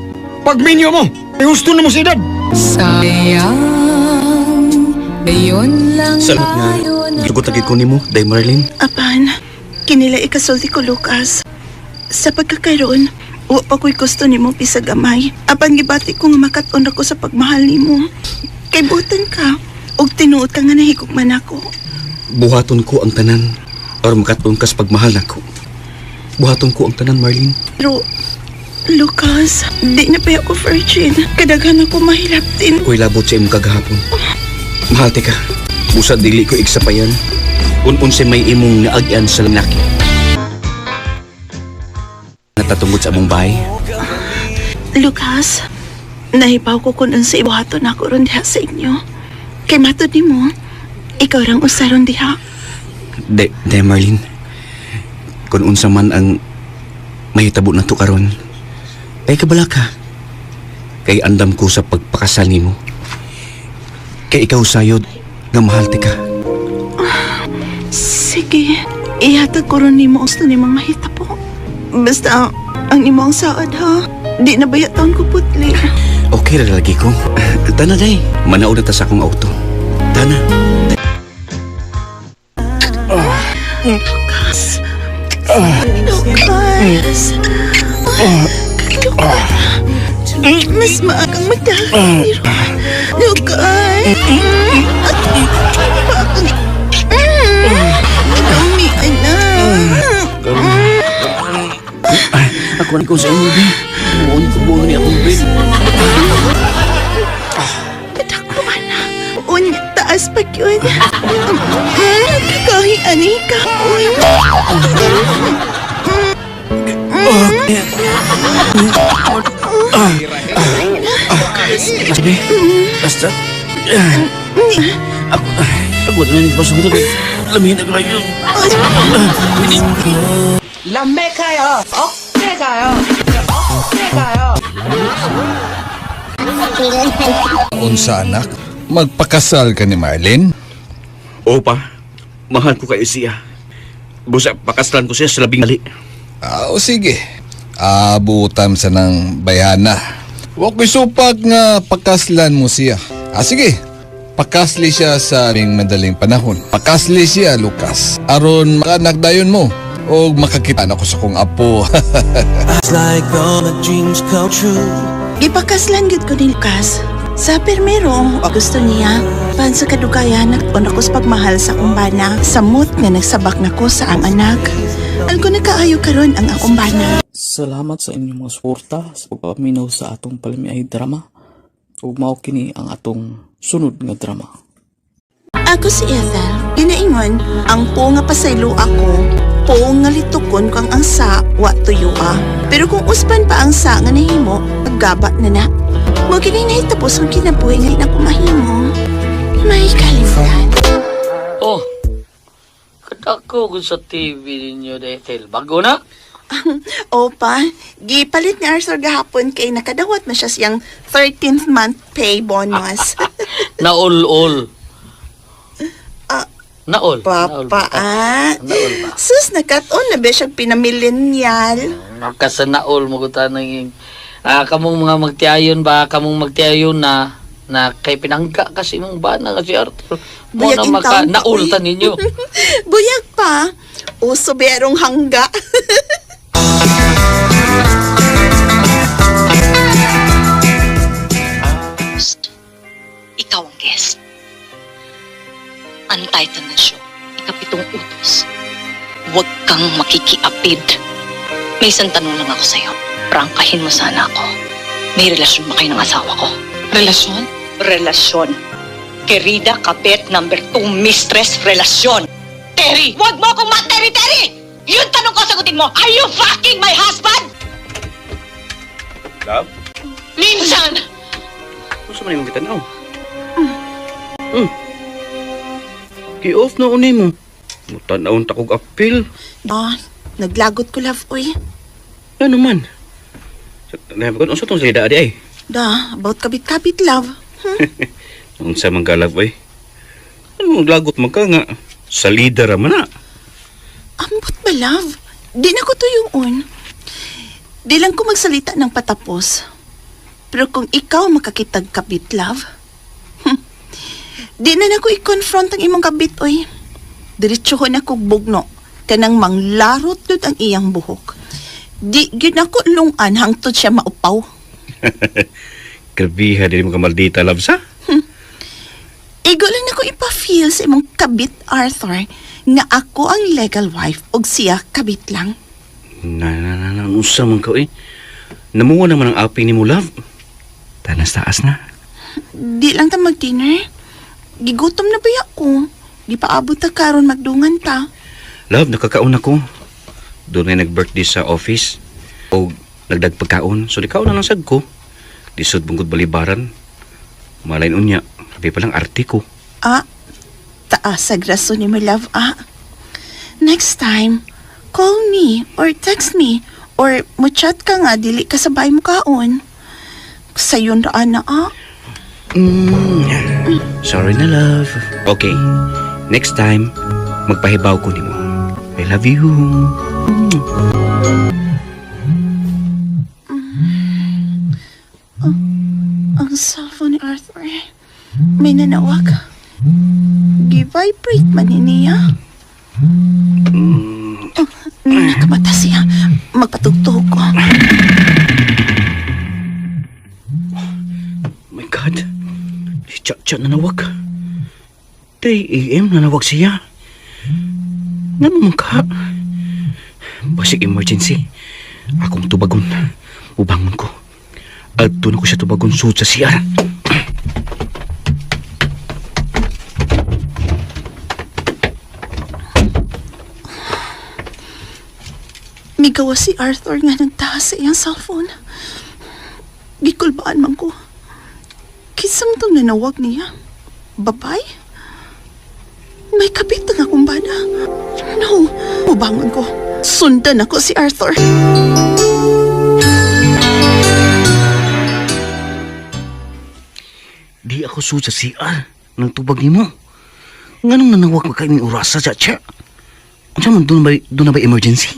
Pagminyo mo, ay gusto na mo si Dad. Sayang, ngayon lang Salamat nga. tayo Lugot lagi ko ni mo, Day Marlene. Apan, kinila ikasulti ko, Lucas. Sa pagkakaroon, wa pa ko'y gusto ni mong pisagamay. Apan gibati ko nga makaton ako sa pagmahal ni mo. Kay butan ka, og tinuod ka nga nahigugman ako. Buhaton ko ang tanan. Or makatun kas pagmahal nako. Buhaton ko ang tanan, Marlene. Pero, Lucas, di na pa ako virgin. Kadaghan ako mahilap din. Ko'y labot sa imong kagahapon. Mahal ka. Busa dili ko igsapayan. Unse may imong naagyan sa lalaki. Natatungod sa among bahay. Lucas, nahibaw ko kung unsa ibuhaton ako ron diha sa inyo. Kay matod ni mo, ikaw rang usaron diha. De Marlene. Kung unsa man ang mahitabo na to karon. Ay kabala ka. Kay andam ko sa pagpakasal nimo. Kay ikaw sayod nga mahal ti ka. Sige, ihatag ko ron ni mo gusto ni mga mahitabo. Basta, ang imong saad ha. Di na bayat taon ko putli. Okay ra lagi ko. Tana day. Manaod na ta sa akong auto. Tana. Lucas. Lucas. Mas maagang madahil. Lucas. Dami, anak. Ako na ko sa inyo, be. Buon ni akong bed. Takbo, anak. Unya, taas pa yun. Kahit ani ka. Be, basta. Ako na nang pasok ito. Lamihin na kayo. Unsa anak, magpakasal ka ni Marlene? Opa, mahal ko kayo siya. Busa, pakaslan ko siya sa labing ali. O sige, abutam sa ng bayana. Huwag ko'y supak nga pakaslan mo siya. Sige, pakasli siya sa aming madaling panahon. Pakasli siya, Lucas. Aron makanak dayon mo o makakita na ko sa kong apo. Ipakaslan gid ko ni Lucas. Sa permero, gusto niya. Pan sa kadugayan, nagpon ako sa pagmahal sa akong bana. Samot nga nagsabak na ko sa ang anak. Alko nakaayo karon ang akong bana. Salamat sa inyong mga suporta sa pagpaminaw sa atong palamiay drama. Ug mao kini ang atong sunod nga drama. Ako si Ethel. Ginaingon, ang po nga pasaylo ako, po nga litukon kang ang sa, wa tuyua. Pero kung uspan pa ang sa nga nahimo, aggabat na na. Mo kini nahitapos ang kinabuhi nga na kumahimo. May kalimutan. Oh, kadako ko sa TV ninyo, Ethel. Bago na? Opa, gipalit ni Arthur gahapon kay nakadawat na siya siyang 13th month pay bonus. Naul-ul. Naol. Papa, Naol ba? Sus, nakaton na ba siyang pinamillennial? Nakasa naol mo ko tanong kamong mga magtiayon ba, kamong magtiayon na kay pinangga kasi mong bana nga si Arthur. Mo Buyag na in maka town, naol uy. ta ninyo. Buyag pa. Uso berong hangga. Ikaw ang guest. Ang title ng show, Ikapitong Utos. Huwag kang makikiapid. May isang tanong lang ako sa'yo. Prangkahin mo sana ako. May relasyon ba kayo ng asawa ko? Relasyon? Relasyon. Querida Kapet number 2 mistress relasyon. Terry! Huwag mo akong Terry! Yun tanong ko, sagutin mo. Are you fucking my husband? Love? Minsan! Gusto mo na yung kitanaw? Ki-off na unay mo. Mutanawon takog apil. Naglagot ko, love, uy. Ano man? Unsa tong salida adi ay? About kabit-kabit, love. Unsa man ka love ay? Ano lagot man ka nga? Salida ra man na. Ambot ba, love? Di na ko tuyuon. Di lang ko magsalita ng patapos. Pero kung ikaw makakitag kabit, love, di na ko i-confront ang imong kabit, oy. Diretsuhon ako bugno, kanang manglarot dud ang iyang buhok. Di gyud ako lungan hangtod siya maupaw. Grabiha dili mo ka maldita love sa? Igo lang ako ipa-feel sa imong kabit, Arthur, nga ako ang legal wife og siya kabit lang. Unsa man ka eh? Namunga naman ang api ni mo love. Tanas taas na. Di lang ta mag-dinner. Gigutom na ba ako? Di pa abot ta karon magdungan ta. Love, nakakaon ako. Doon ay nag-birthday sa office. O nagdagpagkaon. So, di kaon na lang sad ko. Disod bungkod balibaran. Malain unya. Sabi palang arte ko. Taas sa graso ni mo, love, Next time, call me or text me or mo chat ka nga, dili ka sabay mo kaon. Sayon raan na, Sorry na love. Okay. Next time, magpahibaw ko nimo. I love you. Ang cellphone ni Arthur. May nanawag. Gi-vibrate man niya. Nakamata siya. Magpatugtog ko. My God. Si Cha-Cha nanawag. 3 a.m. nanawag siya. Naman ka. Basig emergency. Akong tubagon. Ubangon ko. At doon ako siya tubagon suot sa CR. Migawa si Arthur nga nagtaas sa iyang cellphone. Gikulbaan man ko. Kisam itong nanawag niya. Babay? May kabit ang akong bana. No, ubangon ko. Sundan ako si Arthur. Di ako suot sa CR. Nang tubag ni mo. Nganong nanawag ka kaming oras sa Cha-Cha? Ano man doon na ba emergency?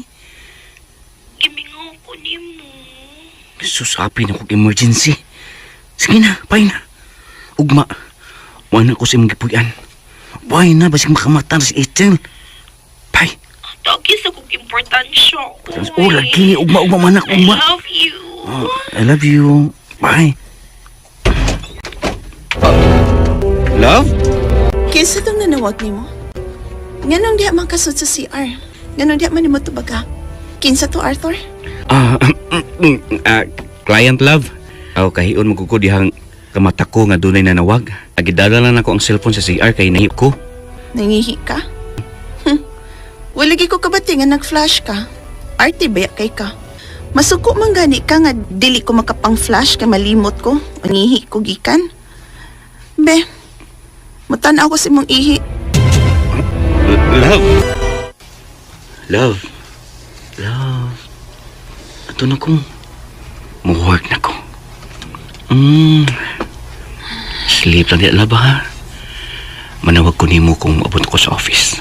Gimingaw ko ni mo. Susapi na kong emergency. Sige na, pay na. Ugma, wala ko sa imong gipuyan. Why na, basig makamata na si Ethel. Pay. Dagi sa kong importansya. Oh, lagi. Ugma, manak, ugma. I love you. Oh, I love you. Bye. Love? Kinsa itong nanawag ni mo? Nganong diha man kasod sa CR? Nganong diha man ni mo tubaga? Kinsa to, Arthur? Client love. Aw kahiyon magkuko dihang kamata ko nga dunay nanawag. Agidala lang ako ang cellphone sa CR kay nahip ko. Nangihi ka? Wala gi ko kabati nga nag-flash ka. Arte baya kay ka. Masuko man gani ka nga dili ko makapang-flash kay malimot ko. Nangihi ko gikan. Be, matan-aw ko sa imong ihi. Love. Love. Love. Ato na kong muwork na ko. Sleep lang di love ha. manawag ko nimo kung abot ko sa office.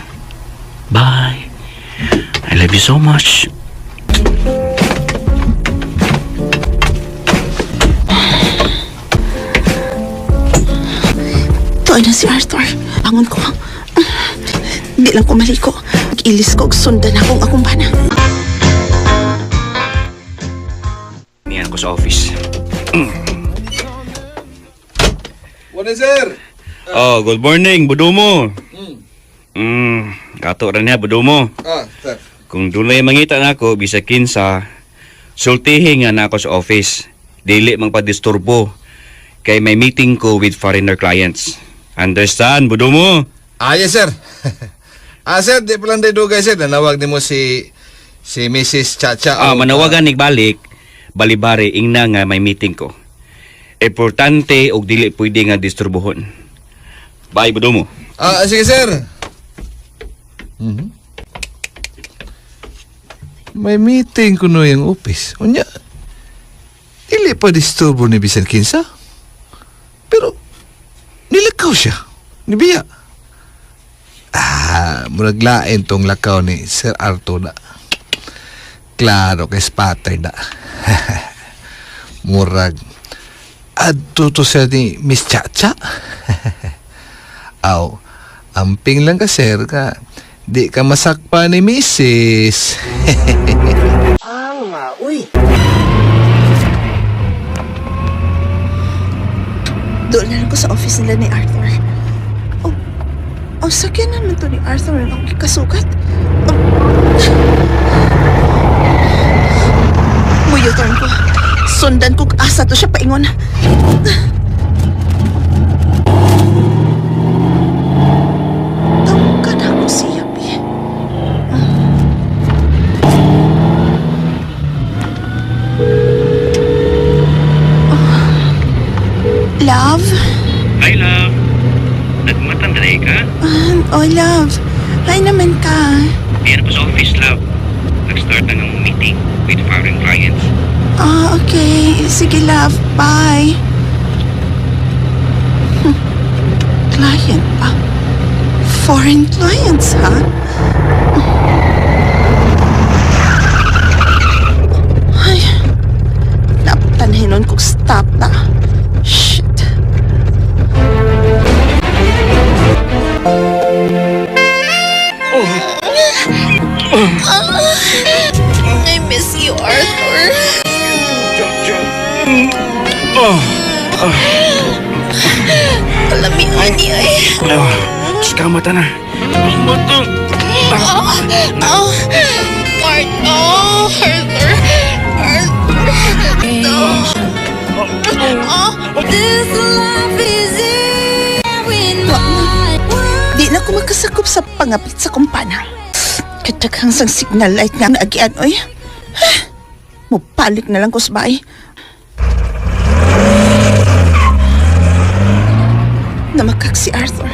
Bye. I love you so much. Tuwa na si Arthur. Bangon ko. Di lang ko maliko. Mag-ilis ko og sundan akong bana. Niyan ko sa office. What is sir? Oh, good morning, Budumo. Kato ra niya, Budumo. Sir. Kung dunay mangita na ako, bisakin sa sultihin nga na ako sa office. Dili mang padisturbo. Kay may meeting ko with foreigner clients. Understand, Budumo? Yes sir. Sir, di palang dugay sir. Nanawag ni mo si Mrs. Chacha. Manawagan balik. Balibari, ingna nga may meeting ko. Importante og dili pwede nga disturbuhon. Bye, Budumo. Sige sir. May meeting ko no yung office. Unya, dili pa disturbo ni Bisan Kinsa. Pero, nilakaw siya. Nibiya. Muraglain tong lakaw ni Sir Arthur na. Klaro kay spatay na. Murag. Adto to siya ni Miss Chacha. Aw, amping lang ka sir ka. Di ka masakpa ni Mrs. Doon na lang ko sa office nila ni Arthur. Sakyan naman to ni Arthur ang kasugat. Muyutan ko. Sundan ko asa to siya paingon. Tawag na ako siya, Bi. Love? Hi, love. Nagmatanda ka? Love. Hi naman ka. Diyan ko sa office, love. Nag-start na ng meeting with foreign clients. Okay. Sige, love. Bye. Client pa? Foreign clients, ha? Ay. Napanhinon kong stop na. Shit. I miss you, Arthur. Kalamihan niya eh. Kamata na. Di na ko magkasakop sa pangapit sa kumpana. Kataghang sang signal light nga naagian, oy. Mupalik na lang ko sa bahay. Namakak si Arthur.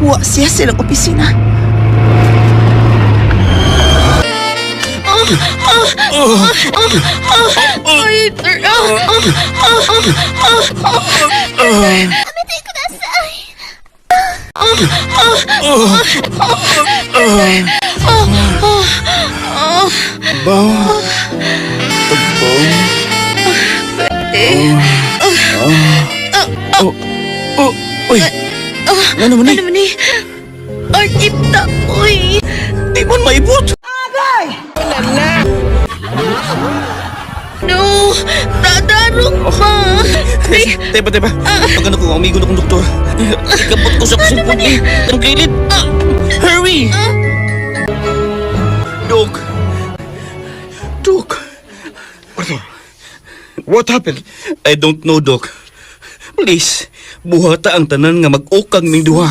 Wa siya silang opisina. Ano mo ni? Artipta, uy. Di man maibot. No, dadarong pa. Teba. Pagano ko, umigo na kong doktor. Ikabot ko sa kusipon eh. Ang kilid. Hurry! Doc. Arthur, what happened? I don't know, Doc. Please, buhata ang tanan nga mag-ukang ning duha.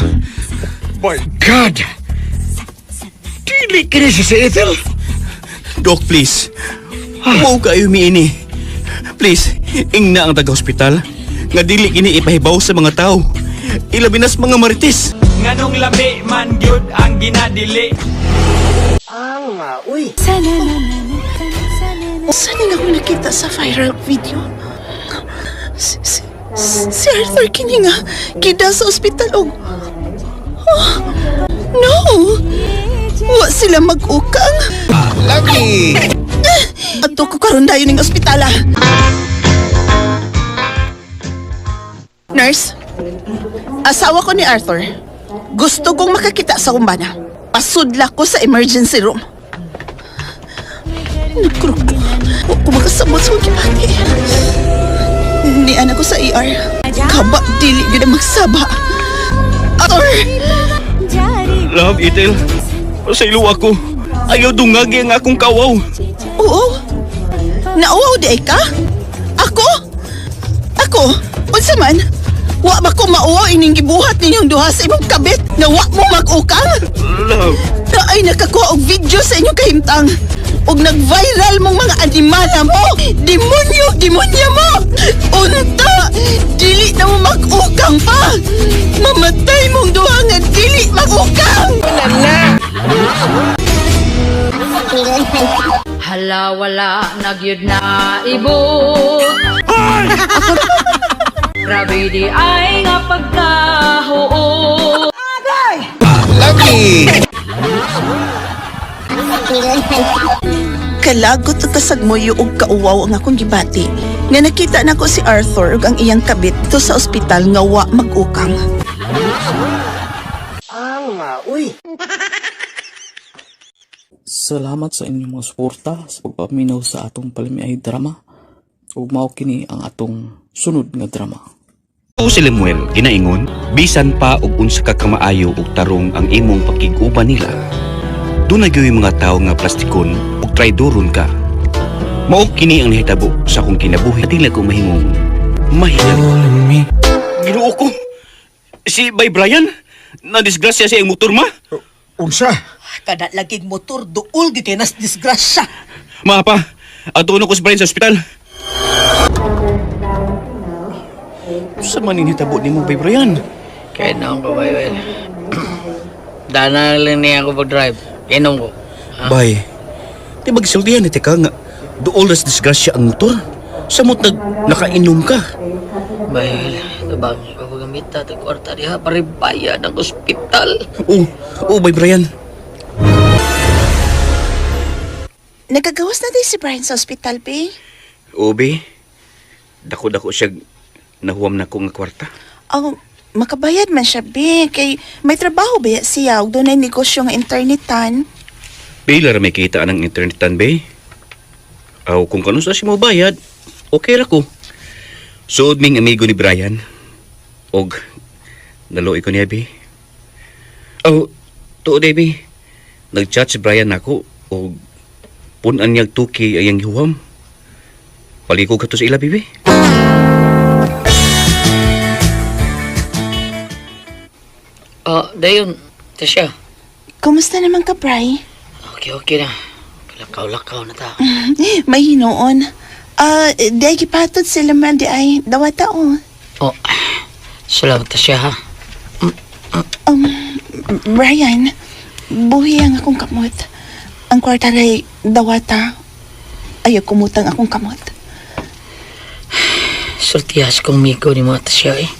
My God! Dili ka na si Ethel? Doc, please. Huwag kayo umiini. Please, ingna ang taga-hospital. Nga dili kini ipahibaw sa mga tao. Ilabinas mga marites. Nganong labi man gyud ang ginadili. Saan nga ako nakita sa viral video? Si Arthur kini nga kida sa ospital og No! Wa sila mag-ukang. Lagi! Ato ko karon dayon ning ospitala. Nurse, asawa ko ni Arthur. Gusto kong makakita sa kumbana. Pasudla ko sa emergency room. Nagkurok ko. Huwag ko makasabot sa kibati. Ni anak ko sa ER. Kaba, dili gina magsaba. Arthur! Love, Itel. Sa ilo ako. Ayaw dungagi ang akong kawaw. Oo? Nauwaw di ka? Ako? Ako? Unsa man? Wa ba ko mauwaw ining gibuhat ninyong duha sa imong kabit nga wa mo mag-ukang? Love. Na ay nakakuha og video sa inyong kahimtang. Og nag-viral mong mga animala mo. Demonyo mo. Unta, dili na mo mag-ukang pa. Mamatay mong duha nga dili mag-ukang. Hala wala nagyud na ibot. Grabe di ay nga pagkahuot. Lagi! Kalagot at kasagmoyo og kauwaw ang akong gibati. Nga nakita nako si Arthur ug ang iyang kabit to sa ospital nga wa mag-ukang. Salamat sa inyong mga suporta sa pagpaminaw sa atong Palamiay drama. Ug mao kini ang atong sunod nga drama. O si Lemuel, ginaingon, bisan pa og unsa ka kamaayo og tarong ang imong pakiguban nila. Doon na yung mga tao nga plastikon ug traidoron ka. Mao kini ang nahitabo sa akong kinabuhi. Dili ko mahimong mahilami. Ginoo ko. Si Bay Brian, na-disgrasya sa iyang motor ma. Unsa? Kada laging motor, duol gid kay nas disgrasya. Ma pa, ato ko si Brian sa ospital. Sa man inhitabo ni mo, Bay Brian? Kaya naon ko, Baywel. Dana lang niya ako pag-drive. Kainom ko. Bay, di magsildihan ni teka nga, dool nas disgrasya ang motor. Samot nakainom ka. Baywel, tabang ko pagamita at kwarta diha para bayad ng ospital. Bay Brian. Nagagawas na din si Brian sa ospital, Bay. Bay, dako-dako siya nahuwam na ko nga kwarta. Oh, makabayad man siya, Bay. Kay may trabaho ba siya ug doon ay negosyo nga internetan. Pila ra may kita ng internetan, Bay. Aw, kung kano sa si mo bayad, okay ra ko. Suod ming amigo ni Brian. Og naloy ko niya, Bay. Aw, tuod, Bay. Nag-chat si Brian ako og punan niyag tuki ayang hiwam. Paliko ka to sa ila, Bibi. Dayon, Tasha. Kumusta naman ka, Bri? Okay na. Lakaw-lakaw na ta. May hinoon. Di ay gipatod sila man di ay dawata o. Salamat, Tasha, ha? Brian, buhi ang akong kamot. Ang kwarta ray dawata. Ayaw kumutang akong kamot. Sultihas kong miko ni mga Tasha, eh.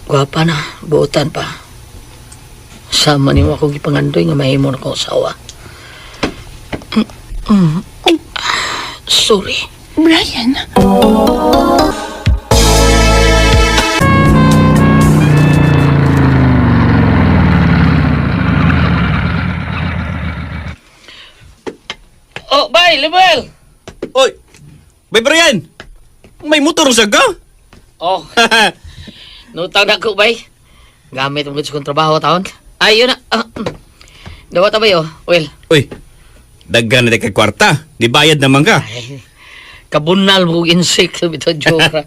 Gwapa na, buotan pa. Sama ni mo akong ipangandoy nga mahimo na kong asawa. Sorry. Brian. Bye, Lemuel! Oy! Bay Brian! May motor sa ka? Nutang na ko, bay. Gamit mo kong trabaho taon. Ayun na. Dawa ta ba yun? Well. Uy, daggan na kay kwarta. Di bayad naman ka. Kabunal mo insik. Sabi ito, joke.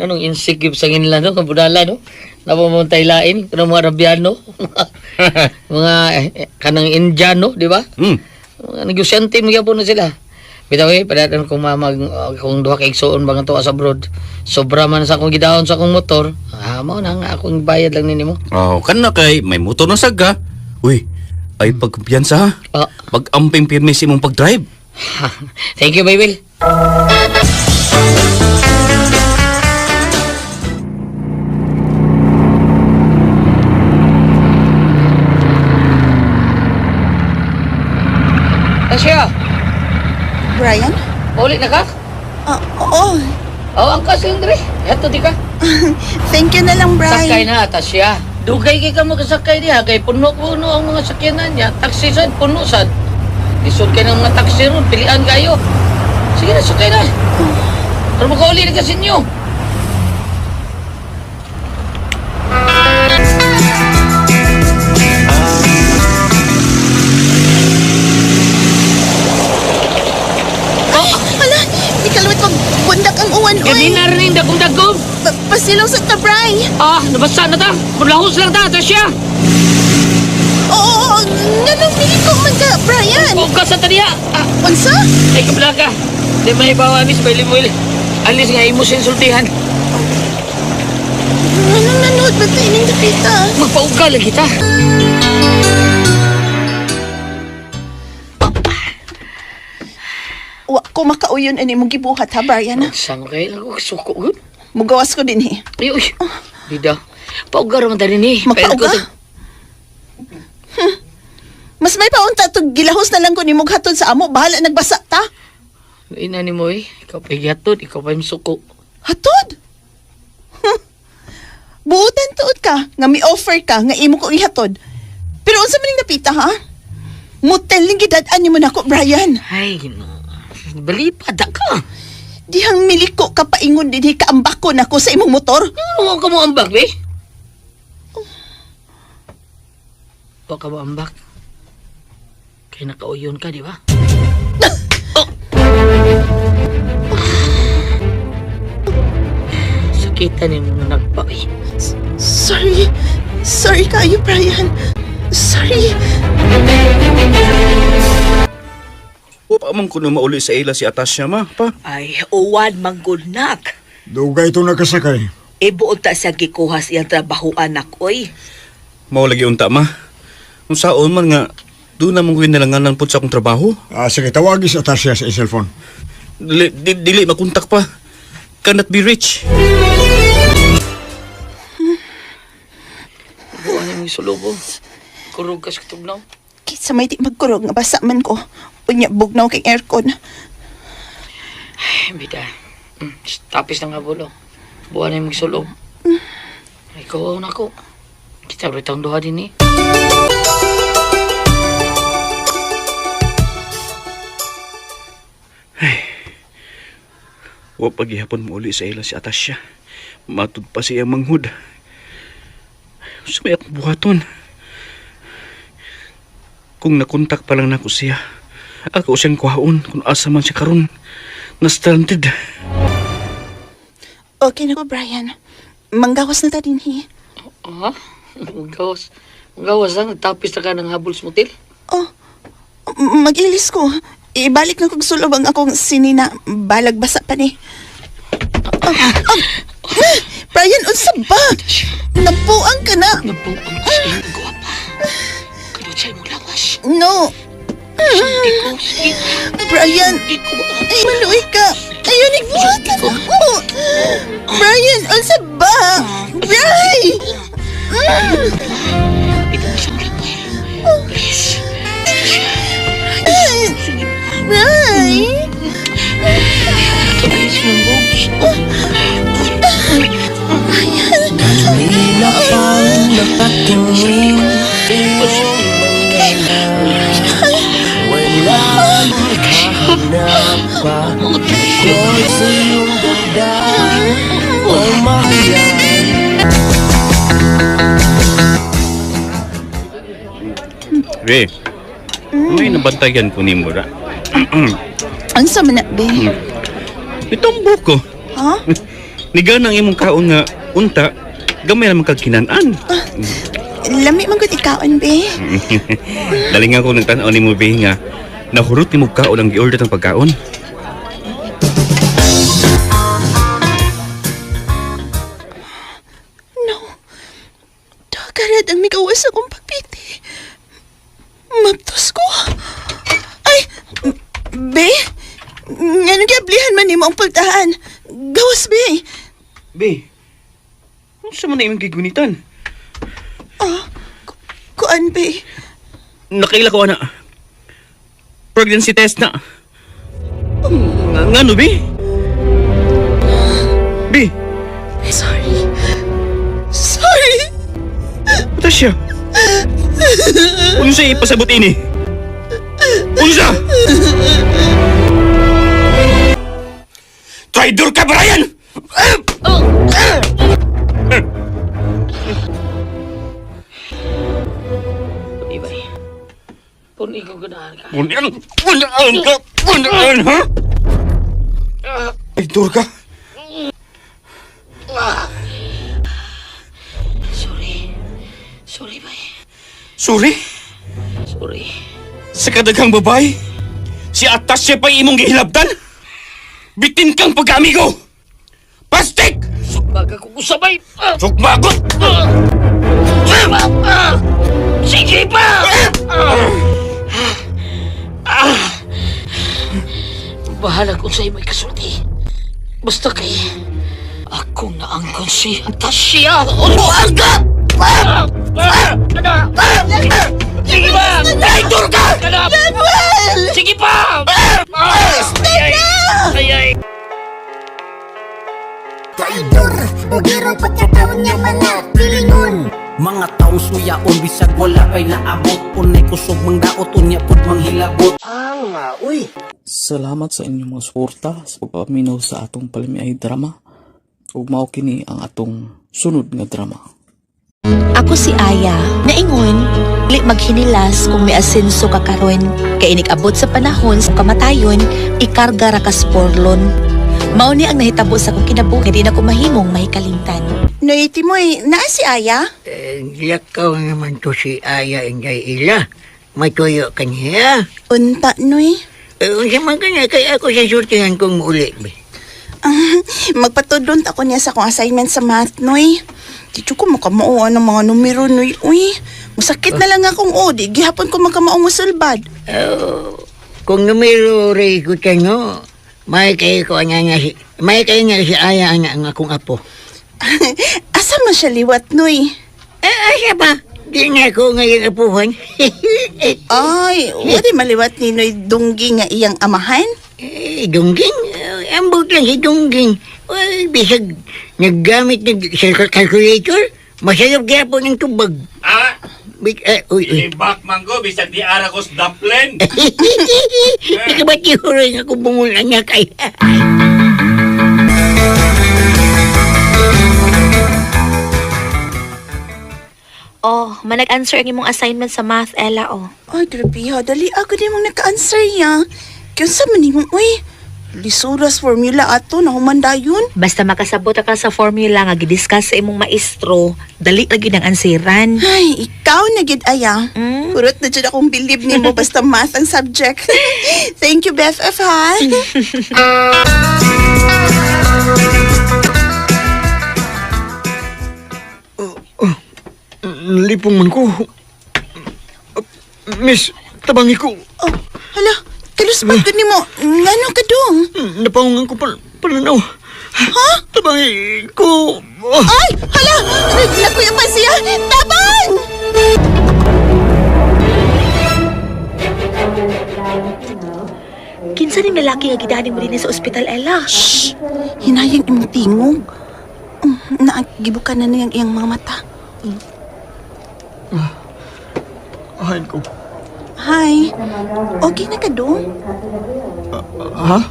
Anong insik yung sa nila, no? Kabunala, no? Napamuntay lain. Kanang mga Arabiano. Mga kanang Indiano, di ba? Mga negosyante mo po na sila. Bitaw padatan kung kung duha kay igsoon bang tuwa sa abroad. Sobra man sa akong gidahon sa akong motor. Mao na nga akong bayad lang nimo. Kana kay may motor na saga. Uy, ay pagkumpiyansa ha. Pag-amping pirmi si mong pag-drive. Thank you, Baywel. Tasya, Brian? ulit na ka? Oo. Oo, ang kasing dre. Eto di ka. Thank you na lang, Brian. Sakay na, Tasya. Dugay kay ka makasakay diha. Kay puno-puno ang mga sakyanan niya. Taxi sad, puno sad. Lisod kayo ng mga taxi ron. Pilian kayo. Sige na, sakay na. Pero makauli na kasi niyo. Hala, ikalawit pag bundak ang uwan, oy. Ganina rin yung dagong-dagong. Pasilong sa tabray. Ah, nabasa na ta. Mulahos lang ta, Tasya. Oo, ganun ko man ka, Brian. Huwag ka sa taniya. Ah, Unsa? ay kabla ka. Di may bawanis, may limuil. Alis nga imo sinsultihan. Anong nanood ba tayo ng nakita? Magpauga lang kita. Wa ko makauyon ani mong gibuhat ha, Brian. Sama kayo lang ako suko. Uy, Mugawas ko din eh. uy. Bida. Pauga raman tayo ni. Magpauga? Mas may paunta to gilahos na lang ko ni mong hatod sa amo. Bahala nagbasa ta. Ina ni mo eh. Ikaw pa igatod. Ikaw pa yung suko. Hatod? Buutan tuod ka, nga may offer ka, nga imo ko ihatod. Pero unsa man ning napita, ha? Motel ning gidad-an ni mo nako, Brian. Ay, no. Balipad ka. Dihang miliko ka paingon din kaambak ko nako sa imong motor. Ano ka mo ambak, be? Huwag ka mo ambak. Kaya nakauyon ka, di ba? Sakitan yung nagpa, eh. Sorry. Sorry kayo, Brian. Sorry. Wa man ko na mauli sa ila si Atasya, ma, pa. Ay, uwan manggudnak. Dugay ito nakasakay. Ibuot ta sa gikuha siyang trabaho anak, oy. Mao lagi unta, ma. Kung saon man nga, doon naman ko nalanganan po sa akong trabaho. Sige, tawagin sa Atasya sa cellphone. Dili makontak pa. Cannot be rich. Buwan yung sulubo. Kurog ka sa katugnaw. Kitsa may di magkurog nga basa man ko. Unya bugnaw kay aircon. Ay, bida. Tapis na nga bulo. Buwan yung sulog. Ikaw na ko. Kita rin itong duha din eh. Wa paghihapon mo uli sa ila si Atasya. Matud pa siya manghud. Sumay akong buhaton. Kung nakontak pa lang nako siya, ako siyang kuhaon kung asa man siya karon. Na-stranded. Okay na ko, Brian. Manggawas na ta din hi. Ha? Magawas. Magawas lang. Nagtapis na ka ng Habul's Motel. Oh, mag-ilis ko. Ibalik na kong sulob ang akong sinina. Balag basa pa ni. Brian, unsa ba? Napuang ka na. Nabuang ko sa iyong guwapa. Kalot sa'yo mong lawas. No. Hindi ko. Sige. Brian, Hindi ko. ay maluwi ka. Ayun, nagbuhatan ako. Brian, unsa ba? Brian! Ito mo siyang lapay. Please. Brian! Please, mong boobs. Kanina pang nakatingin wala maghahanap pa ko'y sa iyong ganda o mahayan. Be, may nabantayan ko ni Mura. Unsa man na, be? Itong buko. Ha? Niganang imong kaon nga unta, gamay naman kag kinanan. Lami man gud ikaon, be. Dalingan ko nagtanaw ni mo, Be, nga nahurot ni mo kaon ang gi-order ng pagkaon. No. Dagarad ang migawas akong pagpiti. Maptos ko. Ay, be? Nga nagyablihan man ni mo ang pultahan. Gawas, be. Be, ano sa man na imong gigunitan? Kuan, be. Nakaila ko, ana. pregnancy test na. Ngano, Bi? Bi, Sorry. Sorry. buta siya. Unsa ipasabot ini? Unsa? Traitor ka, Brian! Ibay. Pun ikaw ganahan ka. Punaan, ha? Traitor ka? Sorry. Sorry, bay. Sorry? Sorry. Sa kadaghang babae, si Atasya pa imong gihilabtan? Bitin kang pag-amigo! Pastik! Baga ko kusabay. Sukmagot! Sige pa! Bahala kung sa'yo may kasulti. Basta kay ako na ang si Tasya. Unuan ka! Sige pa! Traitor ka! Sige pa! Ayay! Traidor, bugiro pagkataon niya mga pilingon. Mga taong suyaon, bisag wala kay naabot. Unay kusog mangdaot, unya pud manghilabot. Salamat sa inyong mga suporta sa pagpaminaw sa atong palimiay drama. Ug mao kini ang atong sunod nga drama. Ako si Aya. Naingon, li maghinilas kung may asenso ka karon. Kay inig-abot sa panahon sa kamatayon, ikarga ra ka sporlon. Mao ni ang nahitabo sa akong kinabuhi, di na ko mahimong mahikalimtan. Noy, Timoy, naa si Aya? Lakaw naman to si Aya ingay ila. May tuyo kanya. Unta, Noy. Unsa man kanya kay ako sa surtihan kong uli. Magpatudon ako niya sa akong assignment sa math, Noy. Dito ko makamauan ng mga numero, Noy. Uy, masakit na lang akong di gihapon ko makamao musulbad. Kung numero ray ko tanyo, may kayo nga si Aya ang akong apo. Asa man siya liwat, Noy? Asa ba? Di na ako ngayon apuhan. Ay, wala maliwat ni Noy Dungging nga iyang amahan? Dungging? Ambot lang si Dungging. Bisag naggamit ng calculator, masayap kaya po ng tubag. Libak manggo, bisag di arakos daplen. Nakabati ko rin ako bungulan niya kay... Oh, manag-answer ang imong assignment sa math, Ella, oh. Ay, grabe ha. Dali ako din mong naka-answer ya. Kaya sa manimong, uy, lisuras formula ato na humanda yun. Basta makasabot ka sa formula nga gidiscuss sa imong maestro, dali lagi ng ansiran. Ay, ikaw na gid Aya. Purot na dyan akong believe ni mo basta math ang subject. Thank you, BFF, ha? Lipong man ko. Miss, tabangi ko. Oh, hala, kaluspat ko ni mo. Ngano ka dong? Napaungan ko pananaw. Ha? Tabangi ko. Ay, hala, nakuya pa siya. Tabang! Kinsa ning lalaki nga gidani mo din sa ospital, Ella? Shh! Hinayang imong tingog. Naagibukan na niyang iyang mga mata. Ahain ko. Hi. Okay na ka dong? Ha?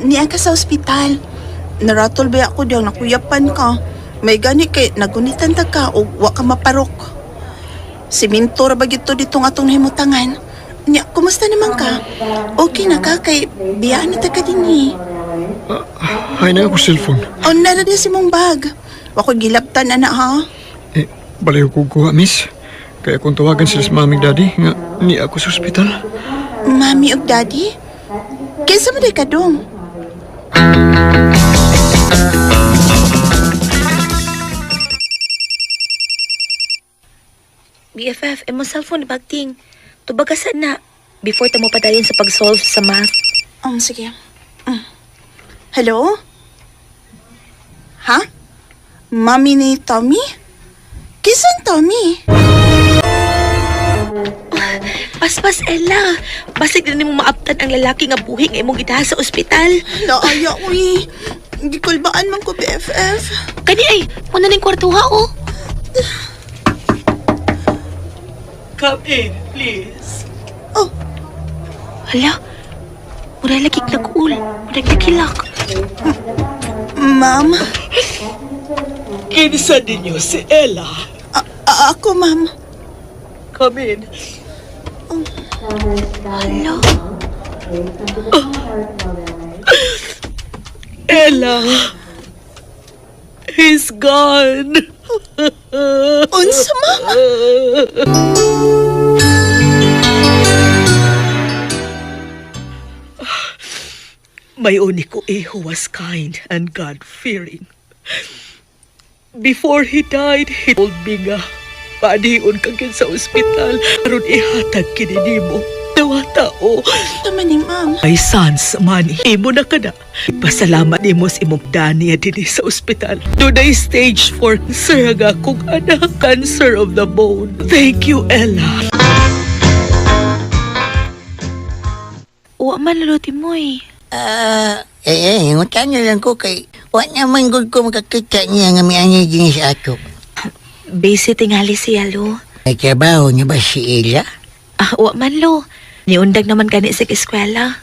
Niya ka sa ospital. Naratol ba ako diyang nakuyapan ka? May gani kay nagunitan ta ka o wa ka maparok. Siminto ra ba gito ditong atong nahimutangan? Nya, kumusta naman ka? Okay na ka kay biyaan na ta ka dinhi. Hay na ako cellphone. O nara na si mong bag. Wa ko gilaptan ana ha. Balayo ko kuha, miss. Kaya kung tawagan sila sa maming daddy, nga ni ako sa ospital. Mami ug daddy? Kinsa man ka dong? BFF, imong cellphone bagting. Tubagasan na. Before ta mo padayon sa pag-solve sa math. Sige. Hello? Ha? Mami ni Tommy? Kisan Tommy? Paspas, Ella. Basig na nimo maabtan ang lalaki nga buhi nga imong gitaha sa ospital. Naaya, uy. Gikulbaan man ko, BFF. Kani ay, muna ning kwartuha, oh. Come in, please. Oh, Hala, mura lagi nag-ul. Mura nagkilak. ma'am. Kinsa ninyo si Ella? Ako, ma'am. Come in. Hala. Ella. He's gone. Unsa, ma'am? My uniko who was kind and God-fearing. Before he died, he told me nga, paanion ka sa ospital, aron ihatag kini mo. Dawa tao. Tama ni, ma'am. My sons, money. Imo na ka na. Pasalamat ni mo si Mong Dania din sa ospital. Doon ay stage 4 cancer nga kung anak. Cancer of the bone. Thank you, Ella. Uwa man luluti mo eh. Ngutang lang ko kay wala naman gud ko makakita niya nga may angay din sa ato. Busy tingali siya, lo. May trabaho niya ba si Ella? Uwa man, lo. Niundag naman gani sa eskwela.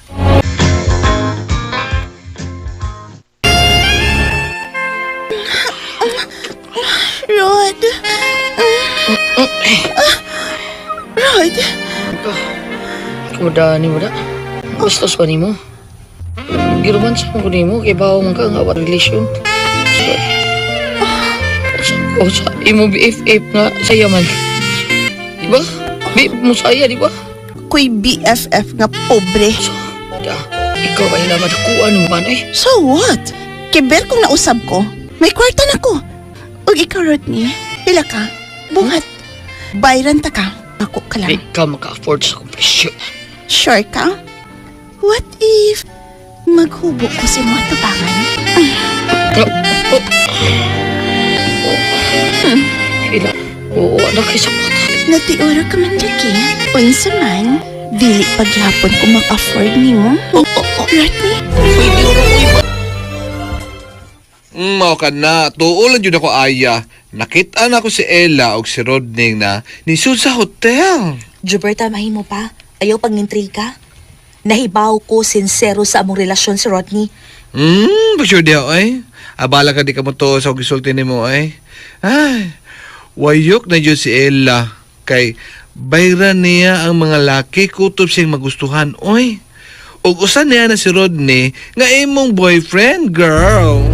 Rod. Rod. Kuda ni mo da. Bastos pa ni mo. Giruman sa ko ni mo kay bawo man ka nga what relasyon. O sa imo BFF nga saya man. Diba? Mo saya, di ba? Kuy BFF nga pobre. Ikaw ay naman nakuha ng manay. So what? Kiber kung nausab ko, may kwarta na ko. O ikaw, Rodney, pila ka? Buhat. Bayran ta ka. Ako ka lang. Ikaw maka-afford sa kompresyon. Sure ka? What if maghubog ko sa mga tubangan? Ila, oo, anak isa pa. Natiura ka man lagi. Unsa man, dili paghapon ko mag-afford ni mo. Rodney? Mao ka na, tuulan yun ako aya. Nakita na ako si Ella o si Rodney na nisud sa hotel. Gilberta, mahimo pa. Ayaw pag nintriga. Nahibaw ko sincero sa among relasyon si Rodney. Sure di ako eh. Abala ka di ka mo to sa gisulti ni mo eh. Ay, wayok na yun si Ella. Kay bayran niya ang mga laki kutob siyang magustuhan, oy. Ug usan niya na si Rodney nga imong boyfriend, girl.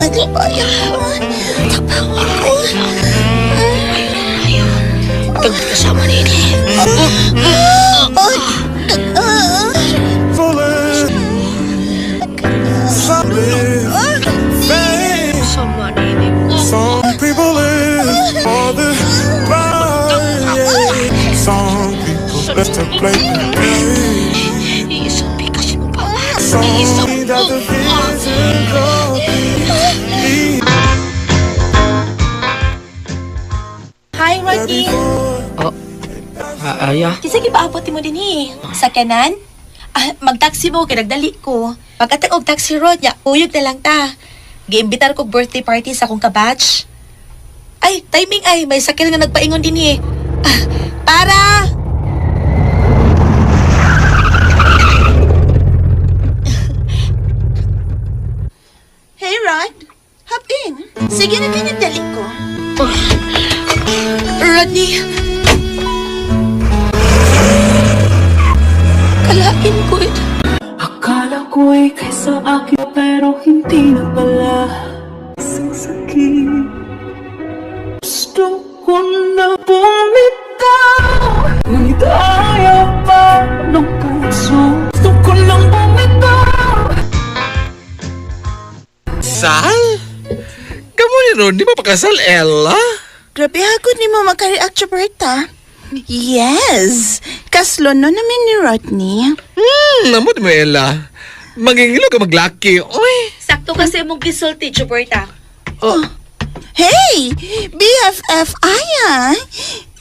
Ano ba yan? Tapawa ko. Pagkasama nila. Some people live for the ride. Some people live to play the game. Some need that the physical need. Hi, Rodney. Aya? Kisa gipaabot mo din eh. Sa kanan? Mag-taxi mo, kinagdali ko. Pagkatag og taxi road niya, uyog na lang ta. Giimbitar ko birthday party sa akong kabatch. Ay, timing ay, may sakil nga nagpaingon din eh. Para! Hey, Rod. Hop in. Sige na pinagdali ko. Rodney! Kalain ko ito. Akala ko'y kaysa akin pero hindi na pala. Isang sakit. Gusto ko na bumitaw. Ngunit ayaw pa ng puso. Gusto ko lang bumitaw. Sal? Kamu ni Rodney mapakasal, Ella? Grabe ako ni mo makareact, Roberta. Yes! Kaslo no namin ni Rodney. Namot mo, Ella. Magingilo ka maglaki. Uy! Sakto kasi mong gisulti, Gilberta. Hey! BFF Aya!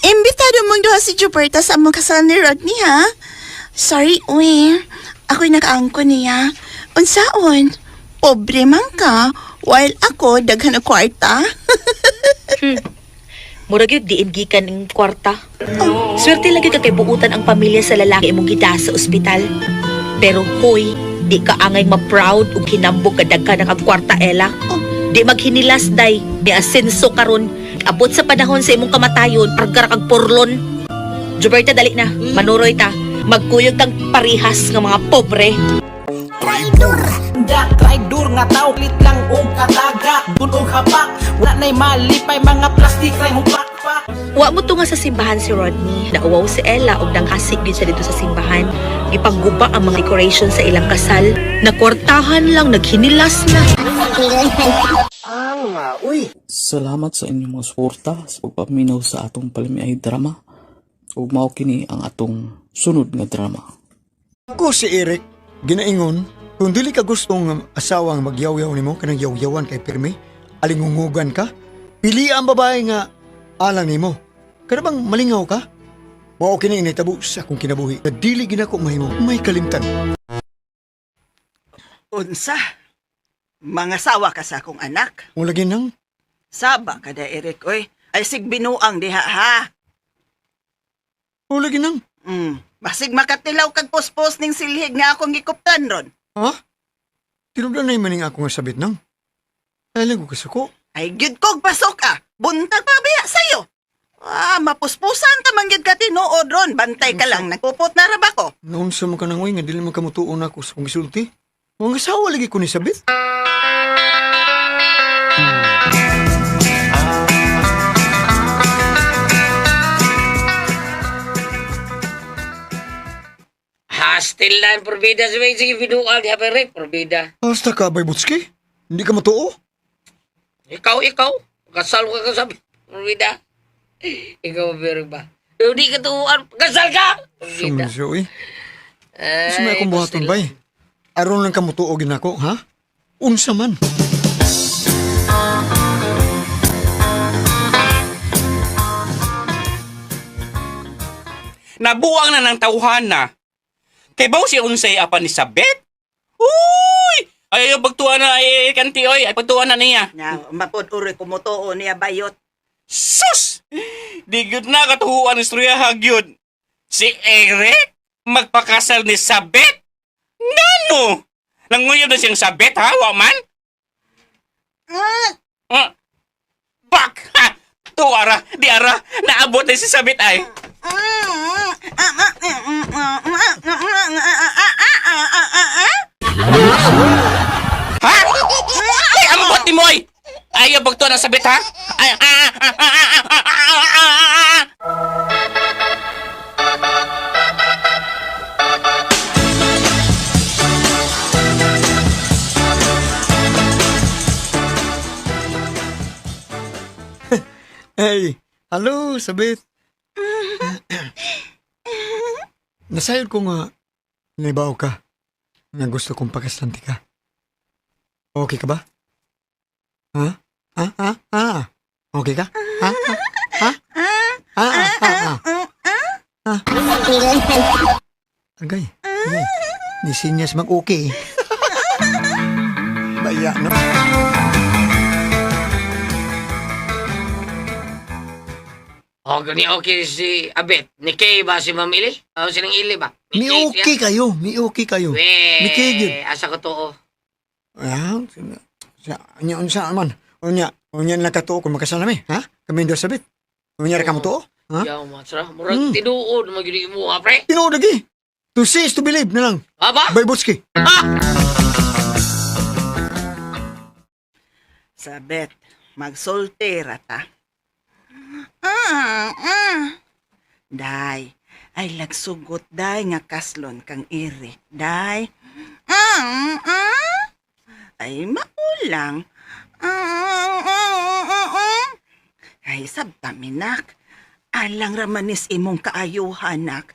Imbitado mong duha si Juberta sa among kasal ni Rodney, ha? Sorry, uy. Ako'y nakaangko niya. Unsaon? Pobre man ka, while ako daghan ang kwarta. Murag yun, diin gikan ng kwarta. Swerte lagi ka kay buutan ang pamilya sa lalaki imong gida sa ospital. Pero hoy, di ka angay ma-proud ug hinambog ka daghan ng kwarta, Ella. Di maghinilas, day. Di asenso karon. Abot sa panahon sa imong kamatayon, pargara kag porlon. Juberta, dali na. Manuroy ta. Magkuyog kang parihas ng mga pobre. Traidor nga tao, lit lang og katagat. Bunog hapak, wala na'y malipay mga plastic ray hupak pa. Wa mo to nga sa simbahan si Rodney. Nauwaw si Ella og nangkasig gid siya dito sa simbahan. Ipagguba ang mga decoration sa ilang kasal. Nakwartahan lang, naghinilas na. Salamat sa inyong mga suporta sa pagpaminaw sa atong palamiay drama. Ug mao kini ang atong sunod nga drama. Ako si Eric, ginaingon, kung dili ka gustong asawang magyaw-yaw nimo kanang yaw-yawan kay pirmi, alingungugan ka, pili ang babae nga alang nimo. Kada bang malingaw ka? Mao kini initabo sa akong kinabuhi. Na dili ginako mahimo may kalimtan. Unsa? Mga sawa ka sa akong anak. Mo lagi nang Saba ka da, Eric, oy. Ay sig binuang diha, ha? mo lagi nang. Basig makatilaw kag pospos ning silhig nga akong gikuptan ron. Ha? Tinubdan na maning ako nga sabit nang. Alam ko kasako. Ay, gyud kog pasok ka. Buntag pa biya sa'yo. Mapuspusan ka man gyud ka tinuod ron. Bantay ka lang, nagpupot na raba ko. Noon sa mga kanangoy nga dili man kamutuon ako sa kong gisulti. Mga asawa lagi ko ni sabit. Hostel na ang porbida sa may sige binual niya pere, porbida. Basta ka, Baybutski? Hindi ka matuo? Ikaw, kasal ka sabi, porbida. Ikaw, pero ba? Hindi ka tuwaan, kasal ka! Porbida. Sumisyo, eh. Gusto may akong buhaton ba, eh? Aron lang ka mutuogin ako, ha? Unsa man. Nabuang na ng tauhana. Kay baw si unsay apan ni Sabet? Uy! Ayaw pagtuan na ay kanti oy, ay pagtuan na niya. Na, mapod uri kumutuo niya bayot. Sus! Di gyud na katuhuan ni istorya hagyod. Si Eric magpakasal ni Sabet? Ngano? Languyab na siyang Sabet ha, wa man? Bak! Ha! Tuara, di ara, naabot na si Sabet ay. Ha? Ay, ambot ni Moy! Ayaw bagto na Sabet ha? Ay, Hey, halo, sabit. Nasayod ko nga, naibaw ka, na gusto kong pagkastanti ka. Okay ka ba? Ha? Okay ka? Ha? Agay. Nisinyas mag-okay. Baya, no? Gani okay si Abet. Ni Kay ba si Ma'am Ili? Sinang Ili ba? May okay kayo. May okay kayo. May kigid. Asa ko to. Anya unsa man. Unya nakatuo kung makasal nami, ha? Kami ndo sabit. Unya ra kamo tuo? Ha? Yaw, matsara. Murag tinuod magiging mo, ha, pre? Tinuod lagi. To see is to believe na lang. Aba? Baybutski. Sabet, magsoltera ta. Day, ay lagsugot day nga kaslon kang Eric. Day. Ay maulang. Ay sabtaminak. Alang ramanis imong kaayuhanak.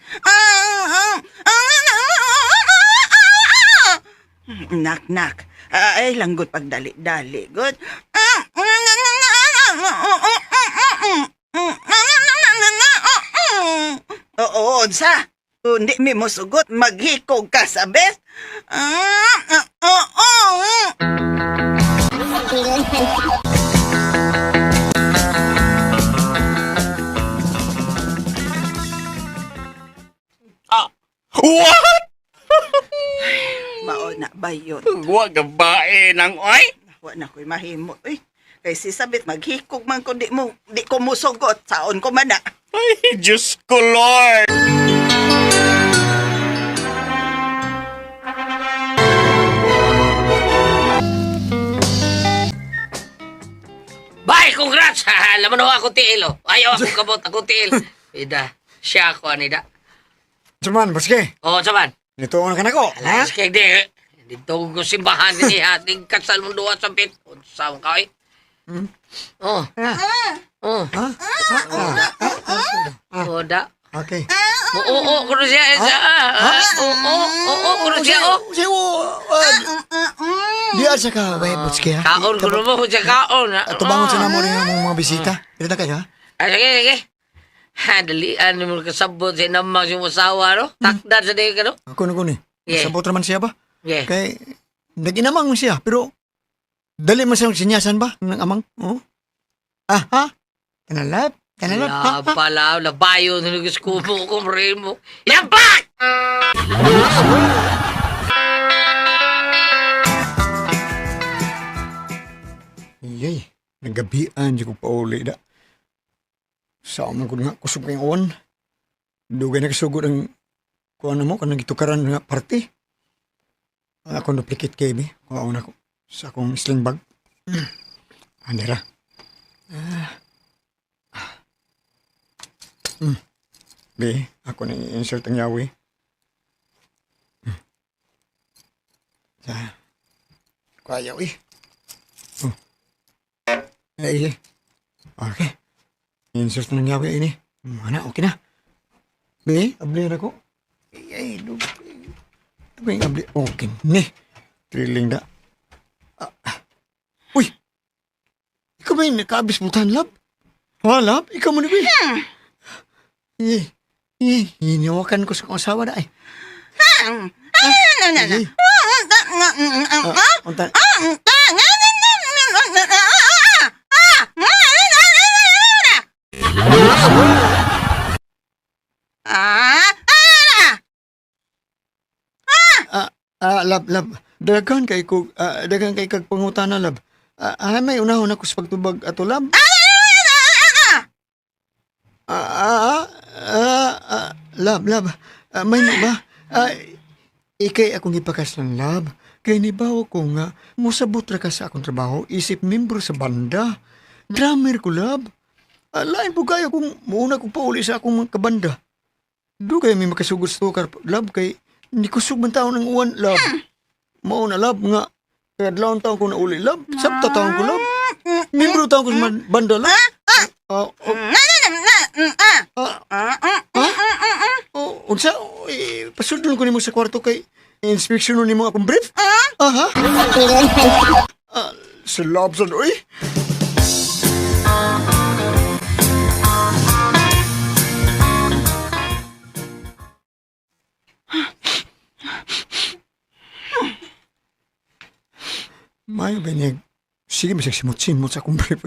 Nak. Ay langgot pagdali-dali. Good. Unsa? Kung di mi mo sugot, maghikog ka sa bes? What? Mao na ba yun? Huwag gabae ng oy. Wa na ko'y mahimo. Uy, kay si Sabit maghikog man ko di ko musugot. Saon ko man na. Ay, Diyos ko, Lord. Bye, congrats! Alam mo na ako tiil, oh. Ayaw ako kabot, ako tiil. Ida, siya ako, anida. Saman, baske. Oo, saman. Nito na ka na ko. Ha? Alas, kaya di. Dito ko simbahan din ating kasal mong duwa sa pit. Unsam ka, eh. Oh. Oh. Oh, da. Okay. Oo, kuno siya. Oo, kuno siya, oh. Diyan sa ka, baske ha? Kaon, kuno mo siya kaon, ha? Tubangon sa namo rin ang mga bisita. Kita kayo ha? Sige, sige. Dalian mo kasabot sa namang yung asawa, no? Takdan sa day ka, no? Ako ni. Yeah. Sabot naman siya ba? Yeah. Kay, naginamang siya, pero dali man siyang sinyasan ba ng amang? Oh? Ha? Kanalap? Ya pala, labayo na nag-skumo ko mo. Yampak! Iyay, nagabian di ko pauli da. Saan man ko nga kusog kayong uwan. Dugay na kasugod ang kuha na mo, kanang itukaran nga party. Ako duplicate kay mi. Kuha na ko sa akong sling bag. Andera. Be, ako na insert ang yawi. Sa, kuha yawi. Ay, okay. Insert na ng yawi ini. Mana, okay na. Be, abli na ko. Ay, Abli, okay. Ne, thrilling da. Uy! Ikaw ba yung nakaabis butan, Lab? Ha, Lab? Ikaw mo na ba? Hiniwakan ko sa asawa na ay. Untan. Lab. Dagan kay kag pangutana, Lab. May unahon ako sa pagtubag ato, Lab. Lab. May na ba? Ikay akong ipakas ng Lab. Kaya nibaw ko nga, musabot ra ka sa akong trabaho, isip membro sa banda. Drummer ko, Lab. Lain po kayo kung muna kong pauli sa akong mga kabanda. Do kayo may makasugod sa tukar, Lab, kay hindi ko sugman taon ng uwan, Lab. Mauna, Lab, nga. Kaya dalawang taon ko na uli, Lab. Sabta taon ko, Lab. Membro taon ko sa banda, Lab. Unsa, pasudlon ko nimo sa kwarto kay inspeksyon nimo akong brief. Aha. Sa Lab, sa doy. Mayo ba niya? Sige, masag simot-simot sa akong brief.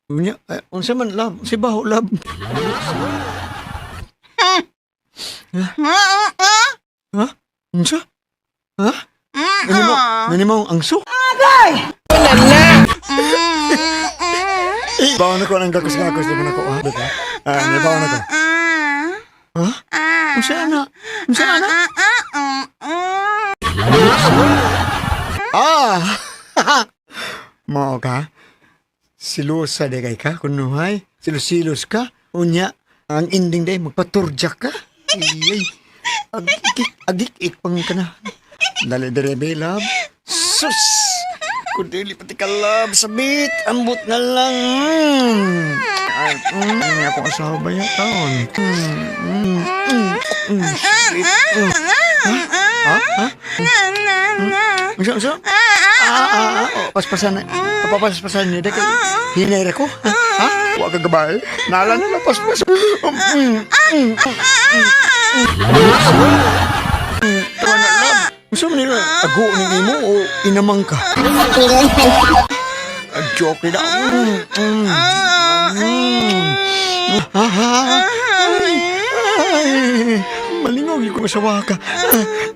Unya, unsa man, Lab? Si Baho, Lab. Ha? Unsa? Ha? Ganimo ang angso? Agay! Bawa na ko ng gakos-gakos naman ako, ha? Bawa na ko. Ha? Unsa na? Mao ka? Silusa de kay ka, kunuhay. Silos ka. Unya, ang ending day, magpaturjak ka. Iyay. Agik-ik pang ka na. Dali-dali, Lab. Sus! Kudili pati ka, Lab. Sabit. Ambot na lang. May akong asawa ba yan taon? Ha? Unsa? Paspasan niya. Papapaspasan niya. Hinayra ko? Ha? Huwag ka gabay. Nala na pas-pas. Tawa na lang. Gusto mo nila, ago ni imo o inamang ka? Joke na. Malingog yung kumasawa ka.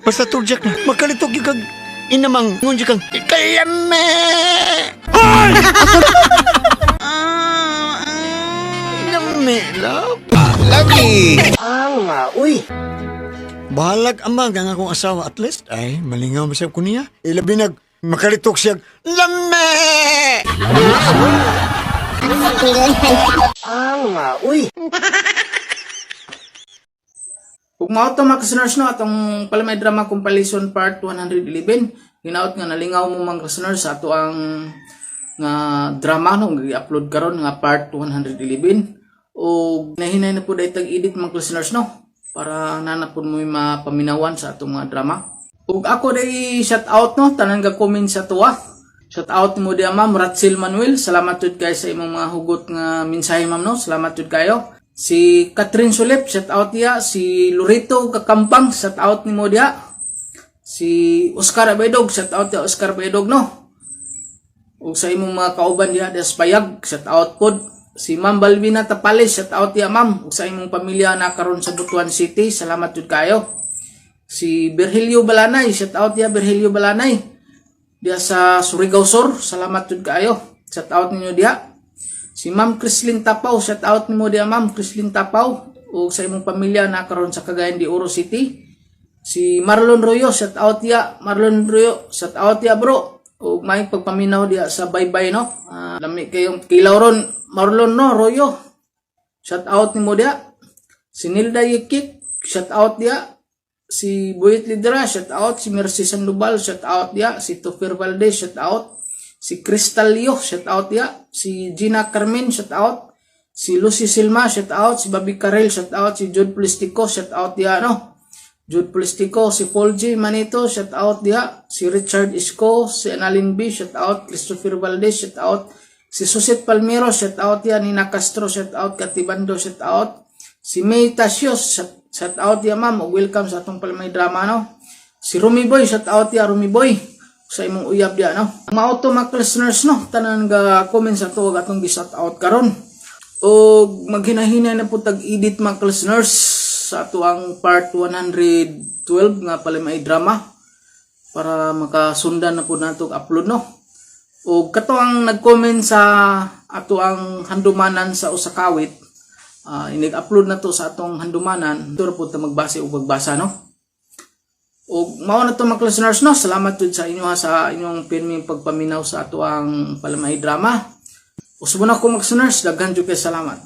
Basta turjak na. Magkalitog yung kag inamang. Ngunji kang kalame. Ay! Iname, love. Lagi! Uy! Bahalag amang ang akong asawa at least ay malingaw masayap ko niya. Ilabi nag makalitok siya. Lame! Uy! Kung mao to mga listeners no, atong Palamay Drama Compilation Part 111, hinaot nga nalingaw mo mga listeners sa ato ang nga drama no, gi-upload karon nga Part 111. O nahinay na po dahil tag-edit mga listeners no, para nanapod mo yung mapaminawan sa atong mga drama. Ug ako day shout out no, tanan ga comment sa tuwa. Shout out mo dia Ma'am Ratsil Manuel, salamat jud kay sa imong mga hugot nga mensahe ma'am no, salamat jud kayo. Si Catherine Sulip, shout out dia. Si Lorito Kakampang, shout out ni mo dia. Si Oscar Abedog, shout out dia Oscar Abedog no. Ug sa imong mga kauban dia des payag, shout out pod. Si Ma'am Balbina Tapales, shout out dia ma'am. Ug sa imong pamilya na karon sa Butuan City, salamat jud kayo. Si Virgilio Balanay, shout out dia Virgilio Balanay. Dia sa Surigao Sur, salamat jud kayo. Shout out ninyo dia. Si Ma'am Crislin Tapaw, shout out nimo dia Ma'am Crislin Tapaw. Ug sa imong pamilya na karon sa Cagayan de Oro City. Si Marlon Royo, shout out dia Marlon Royo, shout out dia bro. Ug may pagpaminaw dia sa baybay no. Lami kayong kilaw ron Marlon no Royo. Shout out nimo dia. Si Nilda Yikik, shout out dia. Si Buit Lidera, shout out. Si Mercy Sandoval, shout out dia. Si Tofir Valdez, shout out. Si Crystal Leo, shout out dia. Si Gina Carmen, shout out. Si Lucy Silma, shout out. Si Bobby Carrell, shout out. Si Jude Polistico, shout out dia no. Jude Polistico, si Paul J. Manito, shout out dia. Si Richard Isco, si Annalyn B, shout out. Christopher Valdez, shout out. Si Suset Palmero, shout out dia. Nina Castro, shout out. Katibando, shout out. Si May Tasios, shout out dia ma'am. Welcome sa atong Palamay Drama no. Si Rumi Boy, shout out dia Rumi Boy. Sa imong uyab dia no. Mao-to mga listeners no, tanan ga comment sa to atong gi-shout out karon. O maghinahinay na po tag-edit mga listeners sa ato ang part 112 nga Palamay Drama para makasundan na po nato upload no. O kato ang nag-comment sa ato ang handumanan sa usakawit. Inig-upload na to sa atong handumanan. Dito po ta magbase o magbasa no. O mao na to mga listeners no, salamat jud sa inyo sa inyong pirming pagpaminaw sa ato ang Palamay Drama. Usbo na ko mga listeners, daghan jud kay salamat.